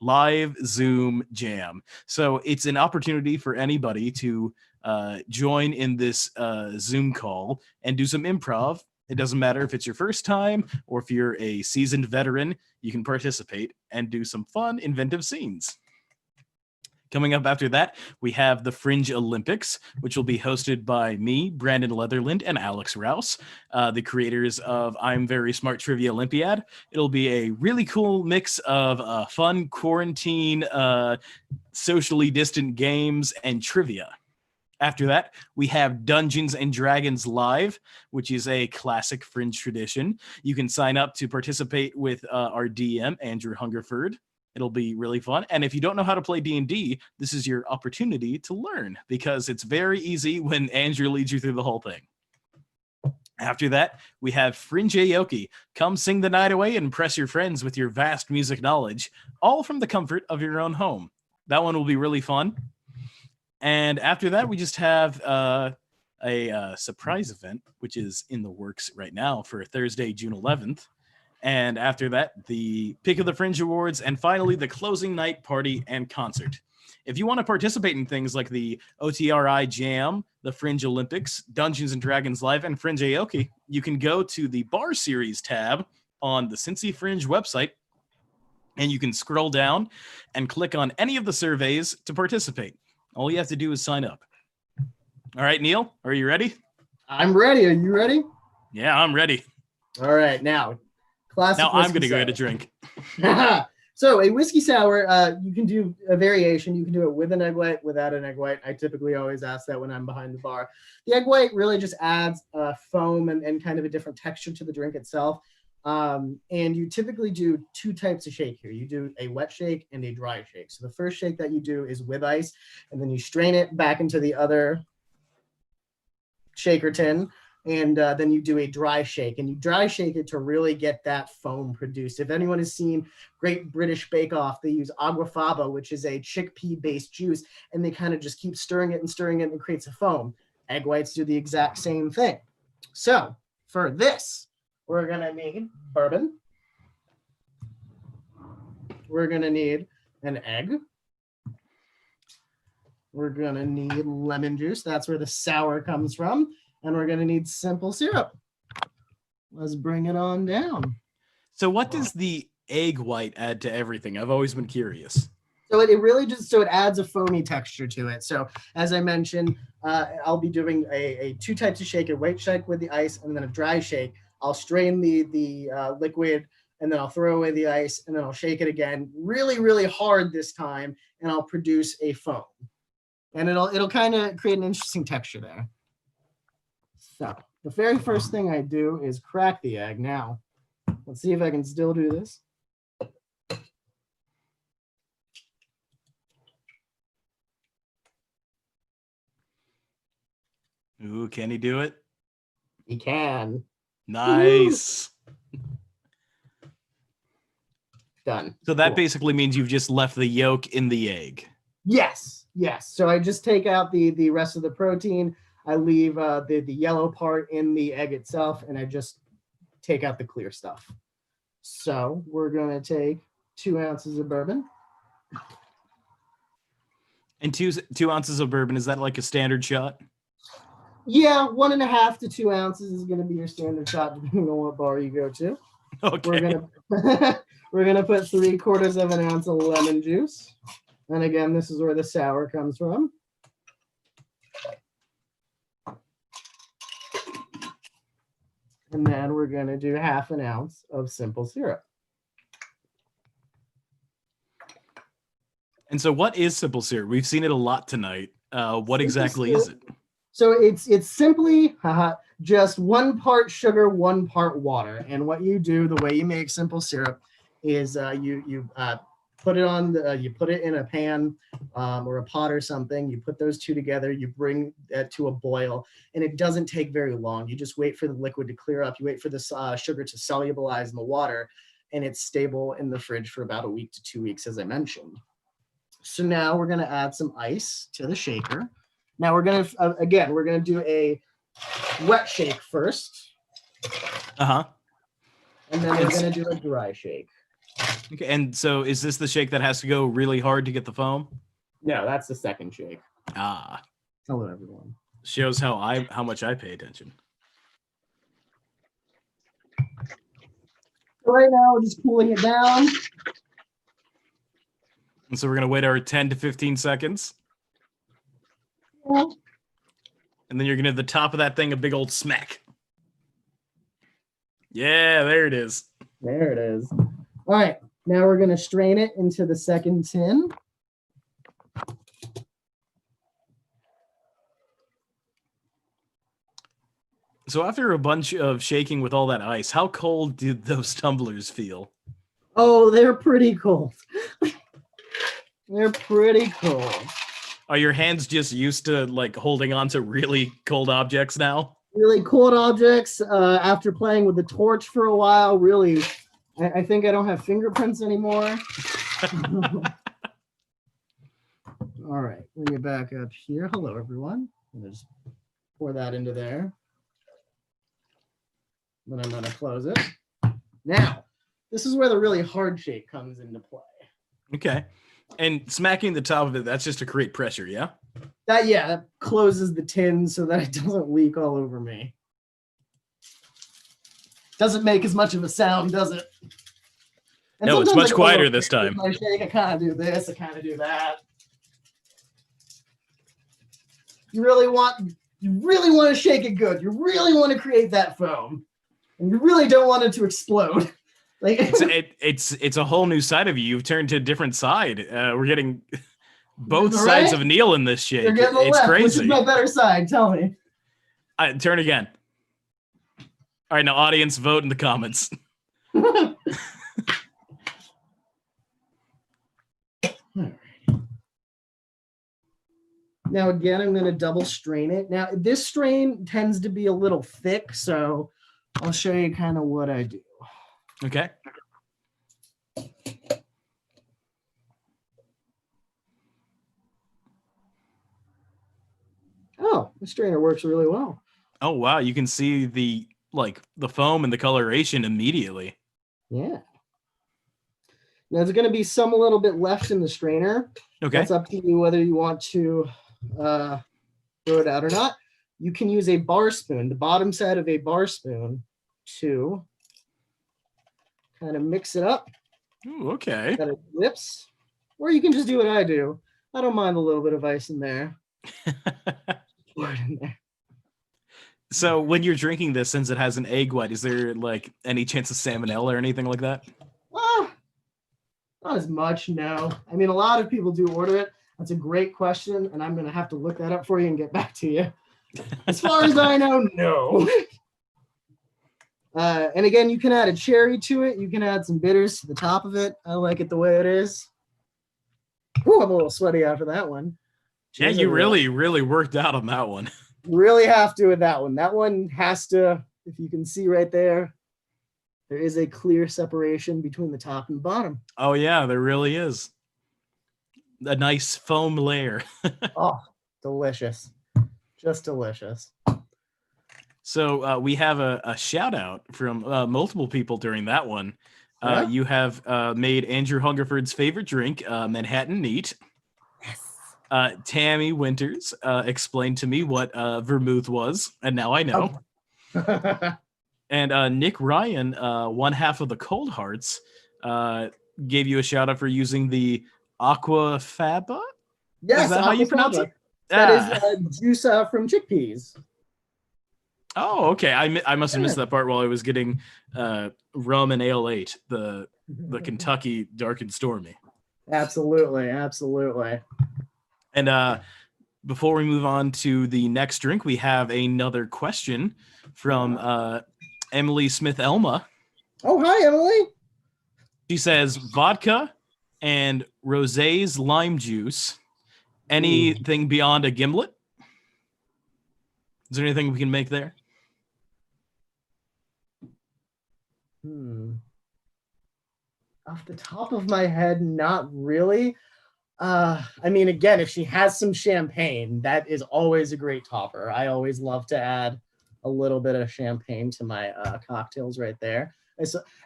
live Zoom jam. So it's an opportunity for anybody to join in this Zoom call and do some improv. It doesn't matter if it's your first time or if you're a seasoned veteran, you can participate and do some fun, inventive scenes. Coming up after that, we have the Fringe Olympics, which will be hosted by me, Brandon Leatherland, and Alex Rouse, the creators of I'm Very Smart Trivia Olympiad. It'll be a really cool mix of fun quarantine, socially distant games and trivia. After that, we have Dungeons and Dragons Live, which is a classic Fringe tradition. You can sign up to participate with our DM, Andrew Hungerford. It'll be really fun. And if you don't know how to play D&D, this is your opportunity to learn because it's very easy when Andrew leads you through the whole thing. After that, we have Fringe Aoki. Come sing the night away and impress your friends with your vast music knowledge, all from the comfort of your own home. That one will be really fun. And after that, we just have a surprise event, which is in the works right now for Thursday, June 11th. And after that, the Pick of the Fringe Awards, and finally, the closing night party and concert. If you want to participate in things like the OTRI Jam, the Fringe Olympics, Dungeons and Dragons Live, and Fringe Aoki, you can go to the Bar Series tab on the Cincy Fringe website, and you can scroll down and click on any of the surveys to participate. All you have to do is sign up. All right, Neil, are you ready? I'm ready. Are you ready? Yeah, I'm ready. All right, now. Classic Now I'm whiskey going to go sour. get a drink. So a whiskey sour, you can do a variation. You can do it with an egg white, without an egg white. I typically always ask that when I'm behind the bar. The egg white really just adds foam and kind of a different texture to the drink itself. And you typically do 2 types of shake here. You do a wet shake and a dry shake. So the first shake that you do is with ice, and then you strain it back into the other shaker tin, and then you do a dry shake, and you dry shake it to really get that foam produced. If anyone has seen Great British Bake Off, they use aquafaba, which is a chickpea-based juice, and they kind of just keep stirring it, and it creates a foam. Egg whites do the exact same thing. So for this, we're gonna need bourbon. We're gonna need an egg. We're gonna need lemon juice. That's where the sour comes from. And we're gonna need simple syrup. Let's bring it on down. So what does the egg white add to everything? I've always been curious. So it really just, so it adds a foamy texture to it. So as I mentioned, I'll be doing a 2 types of shake, a wet shake with the ice and then a dry shake. I'll strain the liquid, and then I'll throw away the ice, and then I'll shake it again really, really hard this time, and I'll produce a foam. And it'll kind of create an interesting texture there. So the very first thing I do is crack the egg. Now, let's see if I can still do this. Ooh, can he do it? He can. Nice. Woo! Done. So that Cool. basically means you've just left the yolk in the egg. Yes. So I just take out the rest of the protein. I leave the yellow part in the egg itself, and I just take out the clear stuff. So we're going to take 2 ounces of bourbon. And 2 ounces of bourbon, is that like a standard shot? Yeah, 1.5 to 2 ounces is going to be your standard shot, depending on what bar you go to. Okay. We're gonna put 3/4 of an ounce of lemon juice, and again, this is where the sour comes from. And then we're gonna do 1/2 ounce of simple syrup. And so what is simple syrup? We've seen it a lot tonight. What exactly is it? So it's simply just 1 part sugar, 1 part water. And what you do, the way you make simple syrup, is you put it on you put it in a pan or a pot or something. You put those 2 together. You bring that to a boil, and it doesn't take very long. You just wait for the liquid to clear up. You wait for the sugar to solubilize in the water, and it's stable in the fridge for about 1 week to 2 weeks, as I mentioned. So now we're going to add some ice to the shaker. Now we're going to, again, we're going to do a wet shake first. Uh-huh. And then we're going to do a dry shake. Okay, and so is this the shake that has to go really hard to get the foam? No, that's the second shake. Ah. Hello, everyone. Shows how much I pay attention. So right now, we're just cooling it down. And so we're going to wait our 10 to 15 seconds. Yeah. And then you're going to, the top of that thing, a big old smack. Yeah, there it is. There it is. All right, now we're going to strain it into the second tin. So after a bunch of shaking with all that ice, how cold did those tumblers feel? Oh, they're pretty cold. They're pretty cold. Are your hands just used to like holding on to really cold objects now? Really cold objects. After playing with the torch for a while, really, I think I don't have fingerprints anymore. All right, bring it back up here. Hello, everyone. I'm gonna just pour that into there. Then I'm gonna close it. Now, this is where the really hard shake comes into play. Okay. And smacking the top of it, that's just to create pressure, yeah? That closes the tin so that it doesn't leak all over me. Doesn't make as much of a sound, does it? And no, it's sometimes much quieter this time. I shake, I kind of do this, I kind of do that. You really want to shake it good. You really want to create that foam, and you really don't want it to explode. Like it's a whole new side of you. You've turned to a different side. We're getting both sides of Neil in this shake. It's left. Crazy. Which is my better side? Tell me. Turn again. All right, now audience, vote in the comments. Now, again, I'm going to double strain it. Now, this strain tends to be a little thick, so I'll show you kind of what I do. Okay. Oh, the strainer works really well. Oh, wow. You can see the foam and the coloration immediately. Yeah. Now, there's going to be some a little bit left in the strainer. Okay. That's up to you whether you want to throw it out or not. You can use a bar spoon, the bottom side of a bar spoon, to kind of mix it up. Ooh, okay. That it whips. Or you can just do what I do. I don't mind a little bit of ice in there. Pour it in there. So when you're drinking this, since it has an egg white, is there like any chance of salmonella or anything like that? Not as much, no. I mean, a lot of people do order it. That's a great question, and I'm going to have to look that up for you and get back to you. As far as I know, no. And again, you can add a cherry to it. You can add some bitters to the top of it. I like it the way it is. Ooh, I'm a little sweaty after that one. Yeah, you really worked out on that one. Really have to with that one. That one has to, if you can see right there, there is a clear separation between the top and bottom. Oh, yeah, there really is. A nice foam layer. Oh, delicious. Just delicious. So we have a shout out from multiple people during that one. Yeah. You have made Andrew Hungerford's favorite drink, Manhattan Neat. Yes. Tammy Winters explained to me what vermouth was, and now I know. Oh. And Nick Ryan, one half of the Cold Hearts, gave you a shout out for using the Aquafaba? Yes, is that how you pronounce it? That is juice from chickpeas. Oh, okay. I must have missed that part while I was getting rum and ale 8, the Kentucky Dark and Stormy. Absolutely, absolutely. And before we move on to the next drink, we have another question from Emily Smith Elma. Oh, hi, Emily. She says vodka and Rosé's lime juice. Anything beyond a gimlet? Is there anything we can make there? Off the top of my head, not really. I mean, again, if she has some champagne, that is always a great topper. I always love to add a little bit of champagne to my cocktails right there.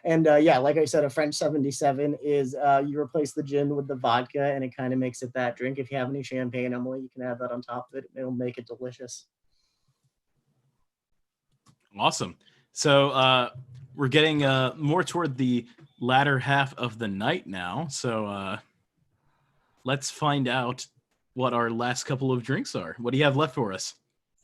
And yeah, like I said, a French 77 is you replace the gin with the vodka and it kind of makes it that drink. If you have any champagne, Emily, you can add that on top of it. It'll make it delicious. Awesome. So we're getting more toward the latter half of the night now. So let's find out what our last couple of drinks are. What do you have left for us?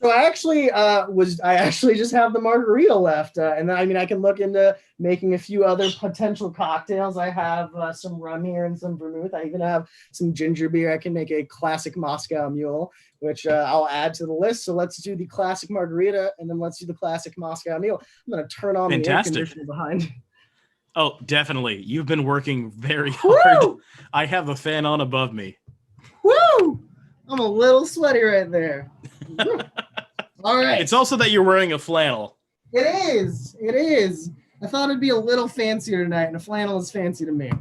So I actually just have the margarita left, and then I mean I can look into making a few other potential cocktails. I have some rum here and some vermouth. I even have some ginger beer. I can make a classic Moscow Mule, which I'll add to the list. So let's do the classic margarita, and then let's do the classic Moscow Mule. I'm gonna turn on the air conditioner behind. Oh, definitely. You've been working very hard. Woo! I have a fan on above me. Woo! I'm a little sweaty right there. All right. It's also that you're wearing a flannel. It is. It is. I thought it'd be a little fancier tonight, and a flannel is fancy to me.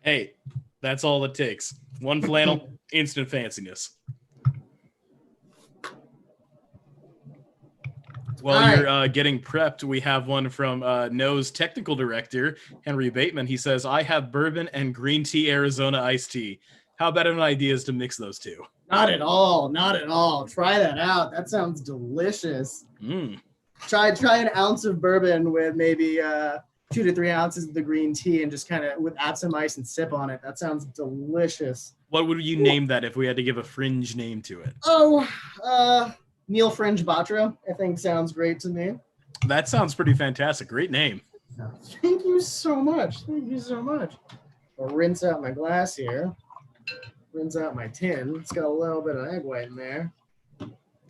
Hey, that's all it takes. One flannel, instant fanciness. While you're getting prepped, we have one from No's technical director, Henry Bateman. He says, I have bourbon and green tea Arizona iced tea. How bad of an idea is to mix those two? Not at all. Not at all. Try that out. That sounds delicious. Try an ounce of bourbon with maybe 2 to 3 ounces of the green tea and just kind of add some ice and sip on it. That sounds delicious. What would you name that if we had to give a Fringe name to it? Oh, Neil Fringe Batra, I think sounds great to me. That sounds pretty fantastic. Great name. Thank you so much. Thank you so much. I'll rinse out my glass here. Rinse out my tin. It's got a little bit of egg white in there.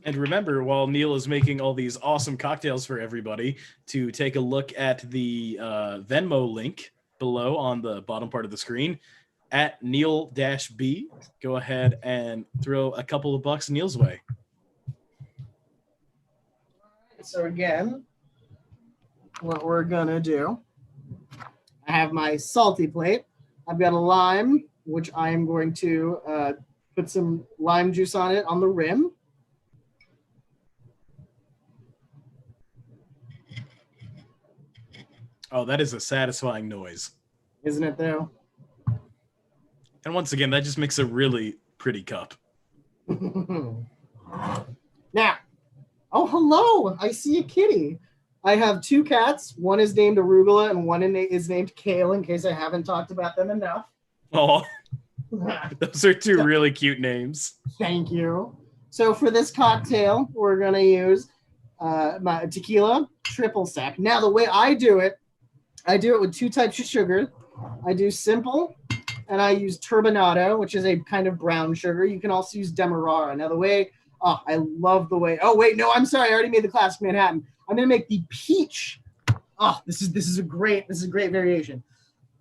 And remember, while Neil is making all these awesome cocktails for everybody, to take a look at the Venmo link below on the bottom part of the screen at Neil-B. Go ahead and throw a couple of bucks Neil's way. So again, what we're gonna do, I have my salty plate. I've got a lime, which I am going to put some lime juice on it on the rim. Oh, that is a satisfying noise. Isn't it though? And once again, that just makes a really pretty cup. Now, oh, hello. I see a kitty. I have 2 cats. One is named Arugula and one is named Kale, in case I haven't talked about them enough. Oh, those are 2 really cute names. Thank you. So for this cocktail, we're going to use my tequila triple sec. Now, the way I do it with 2 types of sugar. I do simple, and I use turbinado, which is a kind of brown sugar. You can also use demerara. Now, the way, I love the way. Oh, wait, no, I'm sorry. I already made the classic Manhattan. I'm going to make the peach. Oh, this is a great variation.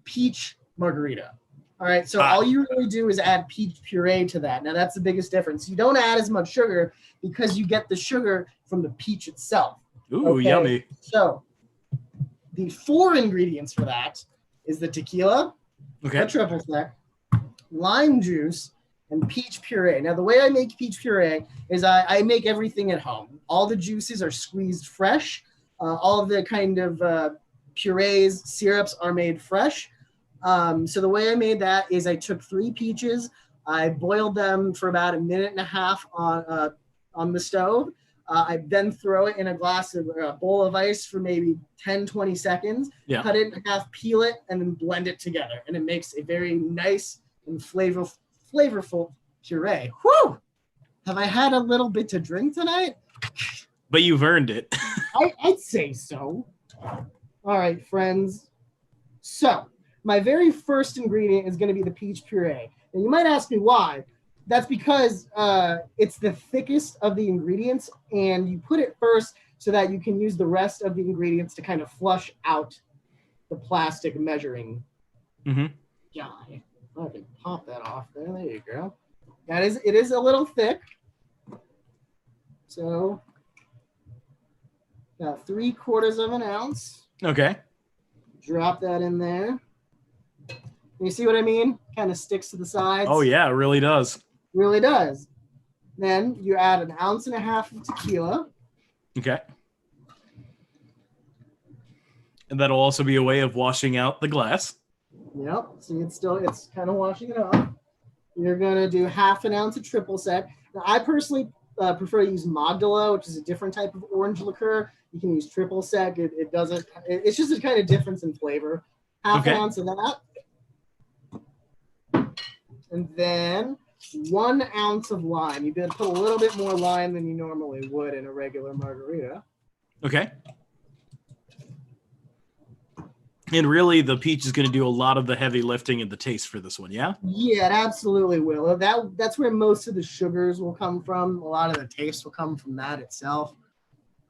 Peach margarita. All right, so all you really do is add peach puree to that. Now, that's the biggest difference. You don't add as much sugar because you get the sugar from the peach itself. Ooh, okay? Yummy. So the 4 ingredients for that is the tequila, the triple sec, lime juice, and peach puree. Now, the way I make peach puree is I make everything at home. All the juices are squeezed fresh. All of the kind of purees, syrups are made fresh. So the way I made that is I took 3 peaches. I boiled them for about 1.5 minutes on the stove. I then throw it in a bowl of ice for maybe 10, 20 seconds, cut it in half, peel it, and then blend it together. And it makes a very nice and flavorful puree. Whew! Have I had a little bit to drink tonight? But you've earned it. I'd say so. All right, friends. So my very first ingredient is going to be the peach puree. And you might ask me why. That's because it's the thickest of the ingredients, and you put it first so that you can use the rest of the ingredients to kind of flush out the plastic measuring guy. I can pop that off there. There you go. It is a little thick. So got 3/4 ounce. Okay. Drop that in there. You see what I mean? Kind of sticks to the sides. Oh yeah, it really does. Really does. Then you add 1.5 ounces of tequila. Okay. And that'll also be a way of washing out the glass. Yep. See, it's kind of washing it off. You're gonna do 1/2 ounce of triple sec. Now, I personally prefer to use Magdala, which is a different type of orange liqueur. You can use triple sec. It's just a kind of difference in flavor. 1/2 ounce of that. And then 1 ounce of lime. You could put a little bit more lime than you normally would in a regular margarita. Okay. And really, the peach is going to do a lot of the heavy lifting and the taste for this one, yeah? Yeah, it absolutely will. That's where most of the sugars will come from. A lot of the taste will come from that itself.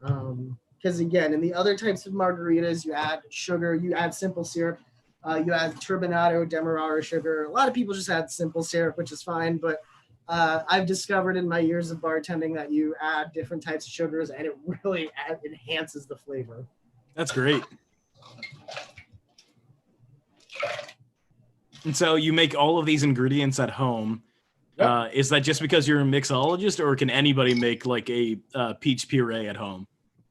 Because again, in the other types of margaritas, you add sugar, you add simple syrup, you add turbinado, demerara sugar. A lot of people just add simple syrup, which is fine. But I've discovered in my years of bartending that you add different types of sugars, and it really enhances the flavor. That's great. And so you make all of these ingredients at home. Yep. Is that just because you're a mixologist, or can anybody make like a peach puree at home?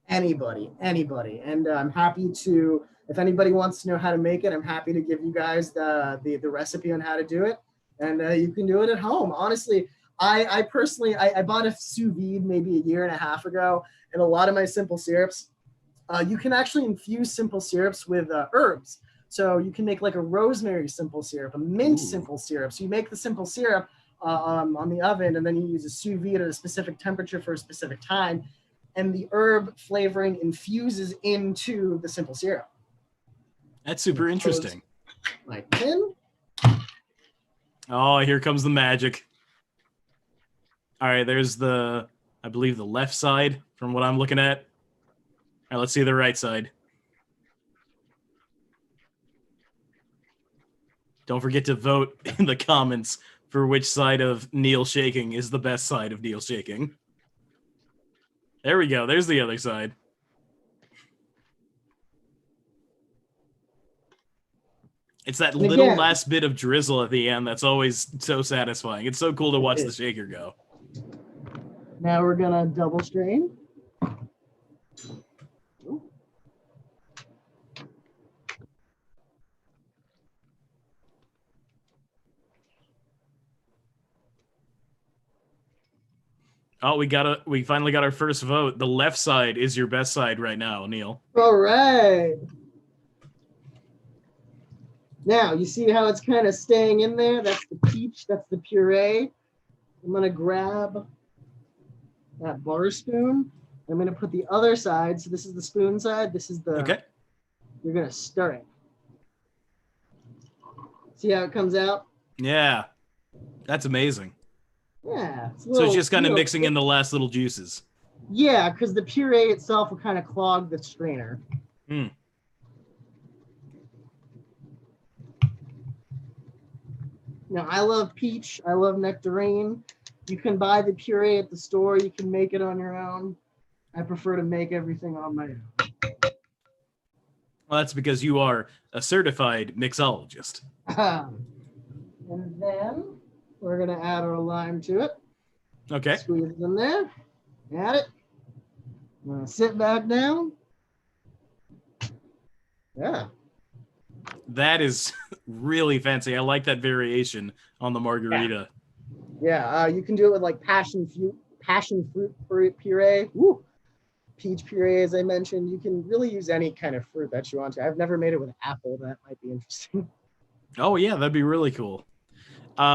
Anybody. And I'm happy to, if anybody wants to know how to make it, I'm happy to give you guys the recipe on how to do it. And you can do it at home. Honestly, I personally bought a sous vide maybe 1.5 years ago, and a lot of my simple syrups, you can actually infuse simple syrups with herbs. So you can make like a rosemary simple syrup, a mint simple syrup. So you make the simple syrup on the oven, and then you use a sous vide at a specific temperature for a specific time, and the herb flavoring infuses into the simple syrup. That's super interesting. Like tin. Oh, here comes the magic. All right, there's the I believe, the left side from what I'm looking at. All right, let's see the right side. Don't forget to vote in the comments for which side of Neil shaking is the best side of Neil shaking. There we go. There's the other side. It's that little last bit of drizzle at the end that's always so satisfying. It's so cool to watch the shaker go. Now we're going to double strain. Oh, we finally got our first vote. The left side is your best side right now, Neil. All right. Now, you see how it's kind of staying in there? That's the peach, that's the puree. I'm going to grab that bar spoon. I'm going to put the other side. So this is the spoon side. This is the... Okay. You're going to stir it. See how it comes out? Yeah. That's amazing. Yeah. So it's just kind of mixing in the last little juices. Yeah, because the puree itself will kind of clog the strainer. Hmm. Now, I love peach. I love nectarine. You can buy the puree at the store. You can make it on your own. I prefer to make everything on my own. Well, that's because you are a certified mixologist. And then we're going to add our lime to it. Okay. Squeeze it in there. Add it. I'm going to sit back down. Yeah. That is really fancy. I like that variation on the margarita. Yeah, you can do it with like passion fruit puree. Woo. Peach puree, as I mentioned. You can really use any kind of fruit that you want to. I've never made it with apple. That might be interesting. Oh, yeah, that'd be really cool.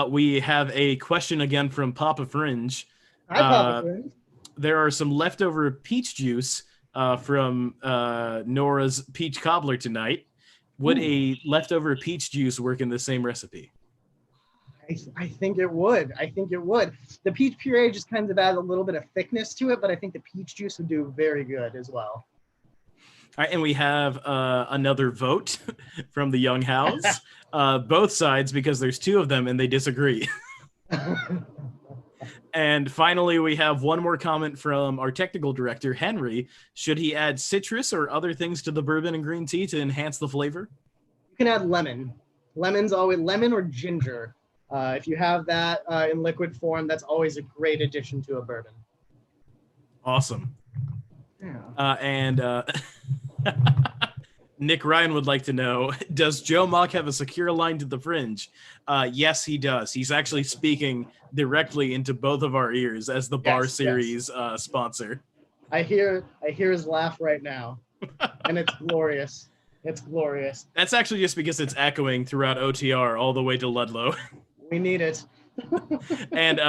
We have a question again from Papa Fringe. Hi, Papa Fringe. There are some leftover peach juice from Nora's peach cobbler tonight. Would a leftover peach juice work in the same recipe? I think it would. I think it would. The peach puree just kind of adds a little bit of thickness to it, but I think the peach juice would do very good as well. All right, and we have another vote from the Young House. Both sides, because there's two of them and they disagree. And finally, we have one more comment from our technical director, Henry. Should he add citrus or other things to the bourbon and green tea to enhance the flavor? You can add lemon. Lemon's always lemon or ginger. If you have that in liquid form, that's always a great addition to a bourbon. Awesome. Yeah. And Nick Ryan would like to know, does Joe Mock have a secure line to the Fringe? Yes, he does. He's actually speaking directly into both of our ears as the Bar Series sponsor. I hear his laugh right now, and it's glorious. It's glorious. That's actually just because it's echoing throughout OTR all the way to Ludlow. We need it. And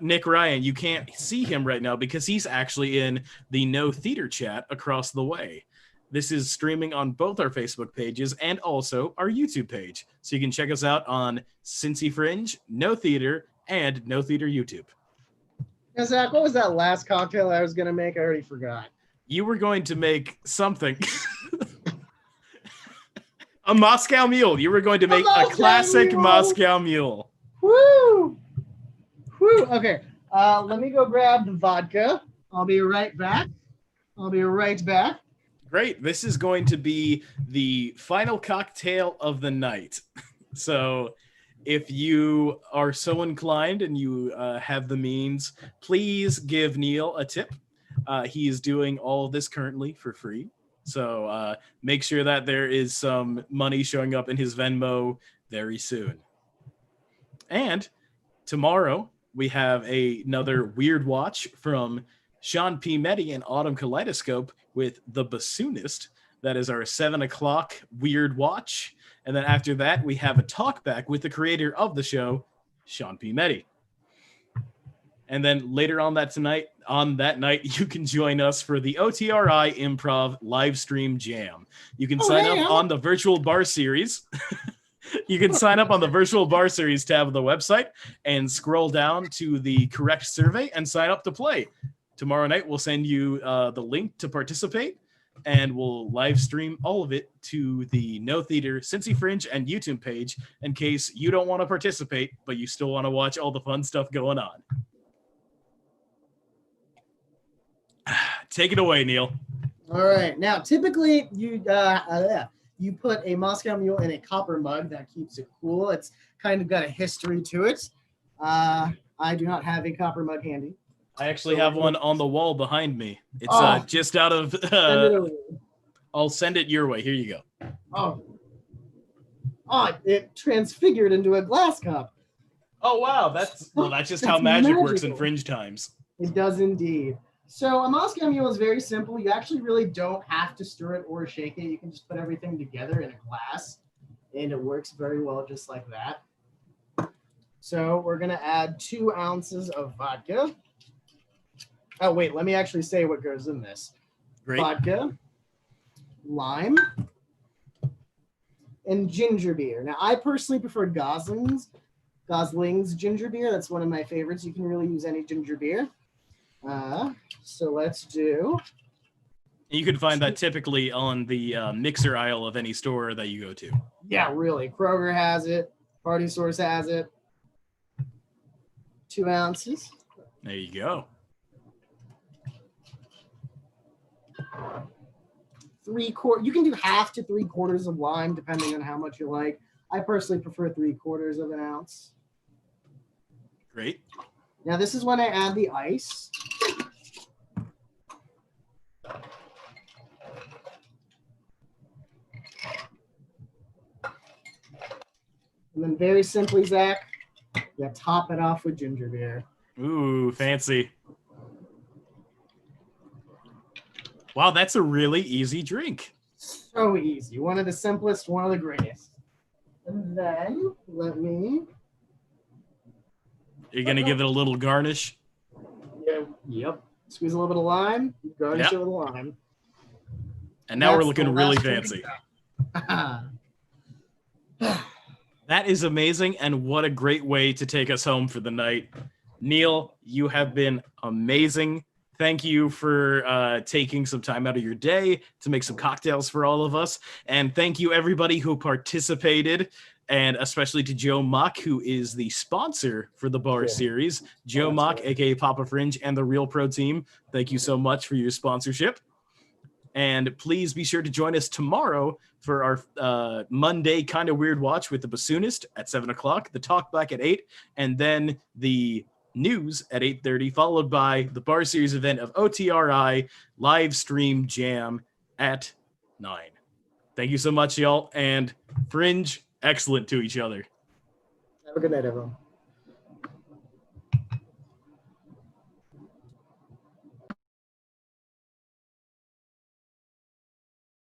Nick Ryan, you can't see him right now because he's actually in the No Theater chat across the way. This is streaming on both our Facebook pages and also our YouTube page. So you can check us out on Cincy Fringe, No Theater, and No Theater YouTube. Now, Zach, what was that last cocktail I was going to make? I already forgot. You were going to make something. A Moscow Mule. You were going to make a classic Moscow Mule. Woo! Woo! Okay. Let me go grab the vodka. I'll be right back. Great. This is going to be the final cocktail of the night. So if you are so inclined and you have the means, please give Neil a tip. He is doing all of this currently for free. So make sure that there is some money showing up in his Venmo very soon. And tomorrow we have another Weird Watch from Sean P. Meddy and Autumn Kaleidoscope with The Bassoonist. That is our 7 o'clock Weird Watch. And then after that, we have a talk back with the creator of the show, Sean P. Meddy. And then later on that night, you can join us for the OTRI Improv live stream jam. You can sign up on the Virtual Bar Series. You can sign up on the Virtual Bar Series tab of the website and scroll down to the correct survey and sign up to play. Tomorrow night, we'll send you the link to participate, and we'll live stream all of it to the No Theater Cincy Fringe and YouTube page in case you don't want to participate, but you still want to watch all the fun stuff going on. Take it away, Neil. All right. Now, typically, you put a Moscow Mule in a copper mug that keeps it cool. It's kind of got a history to it. I do not have a copper mug handy. I actually have one on the wall behind me. It's just out of. I'll send it your way. Here you go. It transfigured into a glass cup. Oh wow, that's just how magic works in Fringe times. It does indeed. So a Moscow Mule is very simple. You actually really don't have to stir it or shake it. You can just put everything together in a glass, and it works very well just like that. So we're gonna add 2 ounces of vodka. Oh wait, let me actually say what goes in this. Great. Vodka, lime, and ginger beer. Now I personally prefer Gosling's ginger beer. That's one of my favorites. You can really use any ginger beer. So let's do. You can find that typically on the mixer aisle of any store that you go to. Yeah, really. Kroger has it. Party Source has it. 2 ounces. There you go. 3/4. You can do half to 3/4 of lime, depending on how much you like. I personally prefer 3/4 of an ounce. Great. Now this is when I add the ice. And then very simply, Zach, you top it off with ginger beer. Ooh, fancy. Wow, that's a really easy drink. So easy. One of the simplest, one of the greatest. And then let me. You're going to give it a little garnish? Yeah, yep. Squeeze a little bit of lime, garnish it with lime. And now we're looking really fancy. That is amazing, and what a great way to take us home for the night. Neil, you have been amazing. Thank you for taking some time out of your day to make some cocktails for all of us. And thank you, everybody who participated, and especially to Joe Mock, who is the sponsor for the bar series. Joe Mock, a.k.a. Papa Fringe, and the Real Pro team, thank you so much for your sponsorship. And please be sure to join us tomorrow for our Monday Kind of Weird Watch with the Bassoonist at 7 o'clock, the Talk Back at 8, and then the news at 8:30, followed by the bar series event of OTRI live stream jam at 9. Thank you so much, y'all. And Fringe, excellent to each other. Have a good night, everyone.